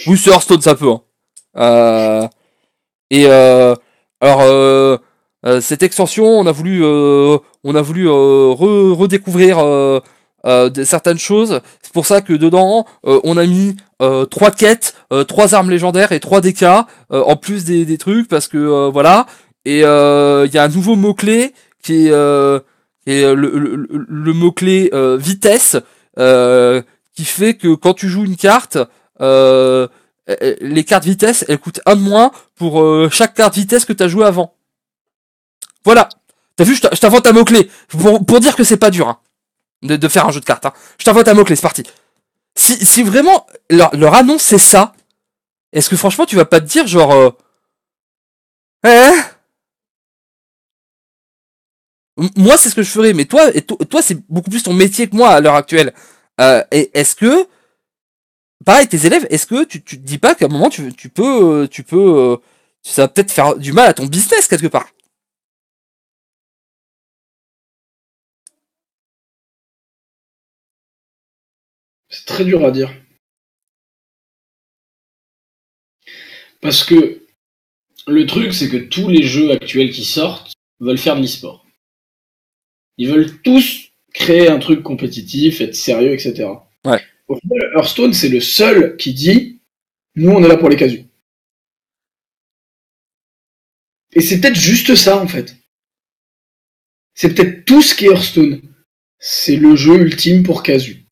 Oui, c'est Hearthstone, ça peut. Hein. Et alors cette extension, on a voulu redécouvrir certaines choses. C'est pour ça que dedans, on a mis 3 quêtes, 3 armes légendaires et 3 DK, en plus des trucs, parce que voilà. Et il y a un nouveau mot-clé qui est le mot-clé vitesse, qui fait que quand tu joues une carte, les cartes vitesse, elles coûtent un de moins pour chaque carte vitesse que t'as joué avant. Voilà. T'as vu, je t'invente un mot-clé. Pour dire que c'est pas dur, hein, de faire un jeu de cartes. Hein. Je t'invente un mot-clé, c'est parti. Si vraiment leur annonce c'est ça, est-ce que franchement tu vas pas te dire genre... moi c'est ce que je ferais, mais toi c'est beaucoup plus ton métier que moi à l'heure actuelle. Et est-ce que... Pareil, tes élèves, est-ce que tu te dis pas qu'à un moment ça va peut-être faire du mal à ton business quelque part? C'est très dur à dire. Parce que le truc, c'est que tous les jeux actuels qui sortent veulent faire de l'e-sport. Ils veulent tous créer un truc compétitif, être sérieux, etc. Ouais. Au final, Hearthstone, c'est le seul qui dit nous, on est là pour les casus. Et c'est peut-être juste ça, en fait. C'est peut-être tout ce qui est Hearthstone. C'est le jeu ultime pour casus,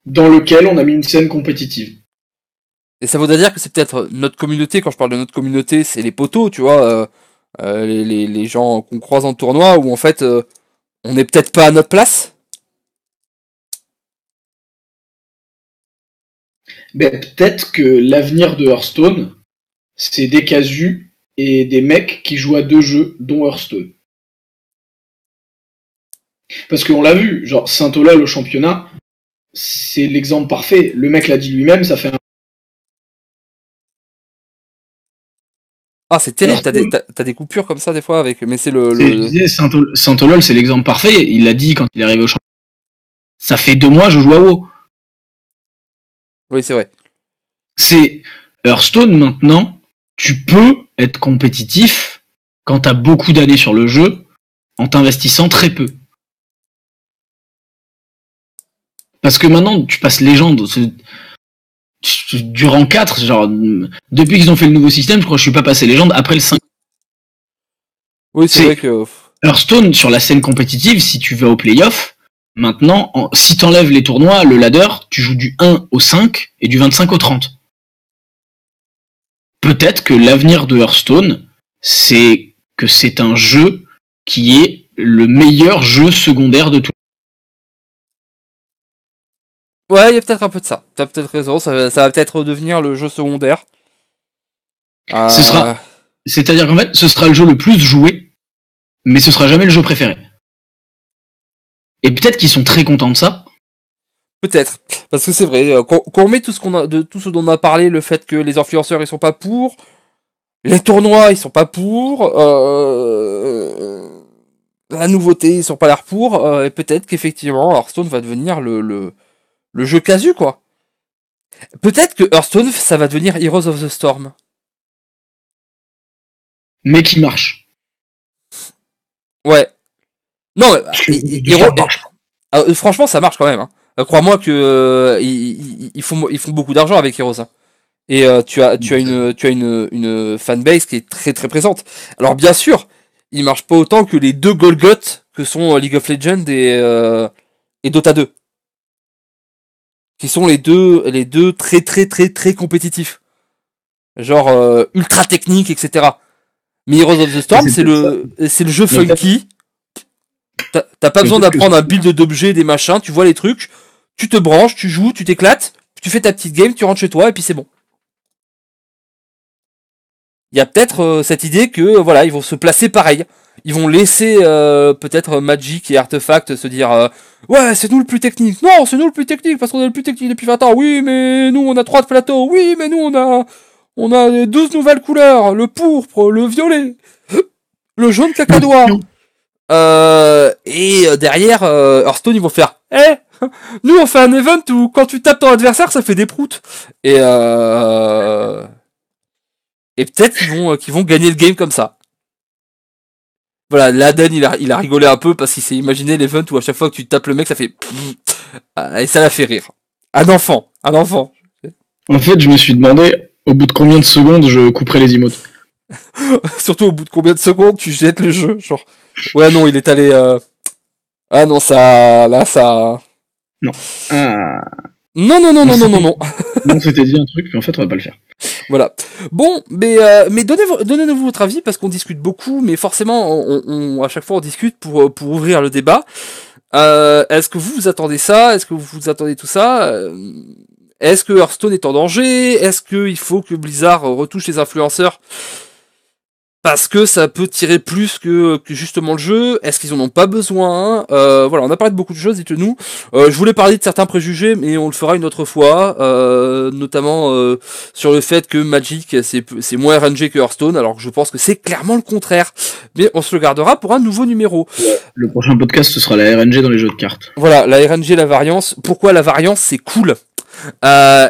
dans lequel on a mis une scène compétitive. Et ça voudrait dire que c'est peut-être notre communauté, quand je parle de notre communauté, c'est les potos, tu vois, les gens qu'on croise en tournoi, où en fait, on n'est peut-être pas à notre place. Ben, peut-être que l'avenir de Hearthstone, c'est des casus et des mecs qui jouent à 2 jeux, dont Hearthstone. Parce qu'on l'a vu, genre Saint-Olol au championnat, c'est l'exemple parfait. Le mec l'a dit lui-même, ça fait un... Ah, c'est terrible, t'as des coupures comme ça des fois avec, mais c'est Je disais, Saint-Olol, c'est l'exemple parfait. Il l'a dit quand il est arrivé au championnat. Ça fait 2 mois, je joue à WoW. Oui, c'est vrai. C'est Hearthstone maintenant, tu peux être compétitif quand t'as beaucoup d'années sur le jeu, en t'investissant très peu. Parce que maintenant, tu passes légende. Du rang 4, genre, depuis qu'ils ont fait le nouveau système, je crois que je suis pas passé légende après le 5. Oui, c'est vrai que... Hearthstone, sur la scène compétitive, si tu vas au playoff, maintenant, si t'enlèves les tournois, le ladder, tu joues du 1 au 5 et du 25 au 30. Peut-être que l'avenir de Hearthstone, c'est que c'est un jeu qui est le meilleur jeu secondaire de tout. Ouais, il y a peut-être un peu de ça. T'as peut-être raison, ça va peut-être devenir le jeu secondaire. C'est-à-dire qu'en fait, ce sera le jeu le plus joué, mais ce sera jamais le jeu préféré. Et peut-être qu'ils sont très contents de ça. Peut-être, parce que c'est vrai, quand on met tout ce dont on a parlé, le fait que les influenceurs ils sont pas pour, les tournois ils sont pas pour, la nouveauté ils sont pas l'air pour, et peut-être qu'effectivement Hearthstone va devenir le jeu casu quoi. Peut-être que Hearthstone ça va devenir Heroes of the Storm. Mais qui marche. Ouais. Non, franchement ça marche quand même. Hein. Crois-moi que ils font beaucoup d'argent avec Heroes. Hein. Et tu as une fanbase qui est très très présente. Alors bien sûr, il marche pas autant que les deux Golgoth que sont League of Legends et Dota 2, qui sont les deux très très très très compétitifs, genre ultra techniques, etc. Mais Heroes of the Storm, c'est le jeu funky. T'as pas besoin d'apprendre un build d'objets, des machins, tu vois les trucs, tu te branches, tu joues, tu t'éclates, tu fais ta petite game, tu rentres chez toi et puis c'est bon. Il y a peut-être cette idée que voilà, ils vont se placer pareil. Ils vont laisser peut-être Magic et Artefact se dire ouais, c'est nous le plus technique. Non, c'est nous le plus technique parce qu'on est le plus technique depuis 20 ans. Oui, mais nous on a 3 plateaux. Oui, mais nous on a 12 nouvelles couleurs, le pourpre, le violet, le jaune cacadois. Derrière Hearthstone ils vont faire nous on fait un event où quand tu tapes ton adversaire ça fait des proutes. Et peut-être qu'ils vont gagner le game comme ça. Voilà, Laden il a rigolé un peu parce qu'il s'est imaginé l'event où à chaque fois que tu tapes le mec ça fait et ça l'a fait rire. Un enfant. En fait, je me suis demandé au bout de combien de secondes je couperais les emotes. Surtout au bout de combien de secondes tu jettes le jeu, genre. Ouais non, il est allé. Ah non ça. Non. Non. Non, c'était dit un truc, mais en fait, on va pas le faire. Voilà. Bon, mais donnez-nous votre avis parce qu'on discute beaucoup, mais forcément, à chaque fois, on discute pour ouvrir le débat. Est-ce que vous attendez ça? Est-ce que vous attendez tout ça? Est-ce que Hearthstone est en danger? Est-ce qu'il faut que Blizzard retouche les influenceurs? Parce que ça peut tirer plus que justement le jeu. Est-ce qu'ils en ont pas besoin? Voilà, on a parlé de beaucoup de choses, dites-nous. Je voulais parler de certains préjugés, mais on le fera une autre fois, notamment sur le fait que Magic c'est moins RNG que Hearthstone, alors que je pense que c'est clairement le contraire. Mais on se le gardera pour un nouveau numéro. Le prochain podcast, ce sera la RNG dans les jeux de cartes. Voilà, la RNG, la variance. Pourquoi la variance, c'est cool?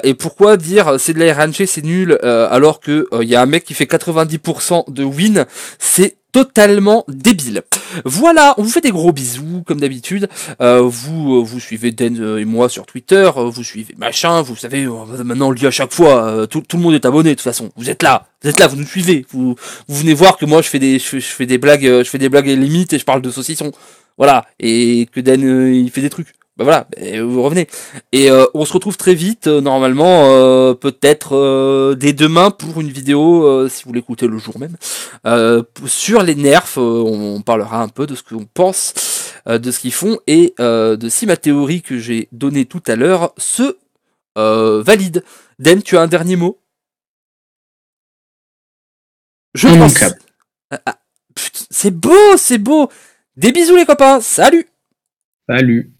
Et pourquoi dire c'est de la RNG, c'est nul, alors que y a un mec qui fait 90% de win, c'est totalement débile. Voilà, on vous fait des gros bisous comme d'habitude. Vous suivez Den et moi sur Twitter, vous suivez machin, vous savez, maintenant on le dit à chaque fois, tout le monde est abonné de toute façon. Vous êtes là, vous nous suivez, vous venez voir que moi je fais des blagues, limites et je parle de saucisson. Voilà, et que Den il fait des trucs. Bah voilà, vous revenez. Et on se retrouve très vite, normalement, peut-être dès demain pour une vidéo, si vous l'écoutez le jour même, sur les nerfs. On parlera un peu de ce qu'on pense, de ce qu'ils font, et de si ma théorie que j'ai donnée tout à l'heure se valide. Den, tu as un dernier mot? Je pense. Putain, c'est beau. Des bisous les copains, salut. Salut.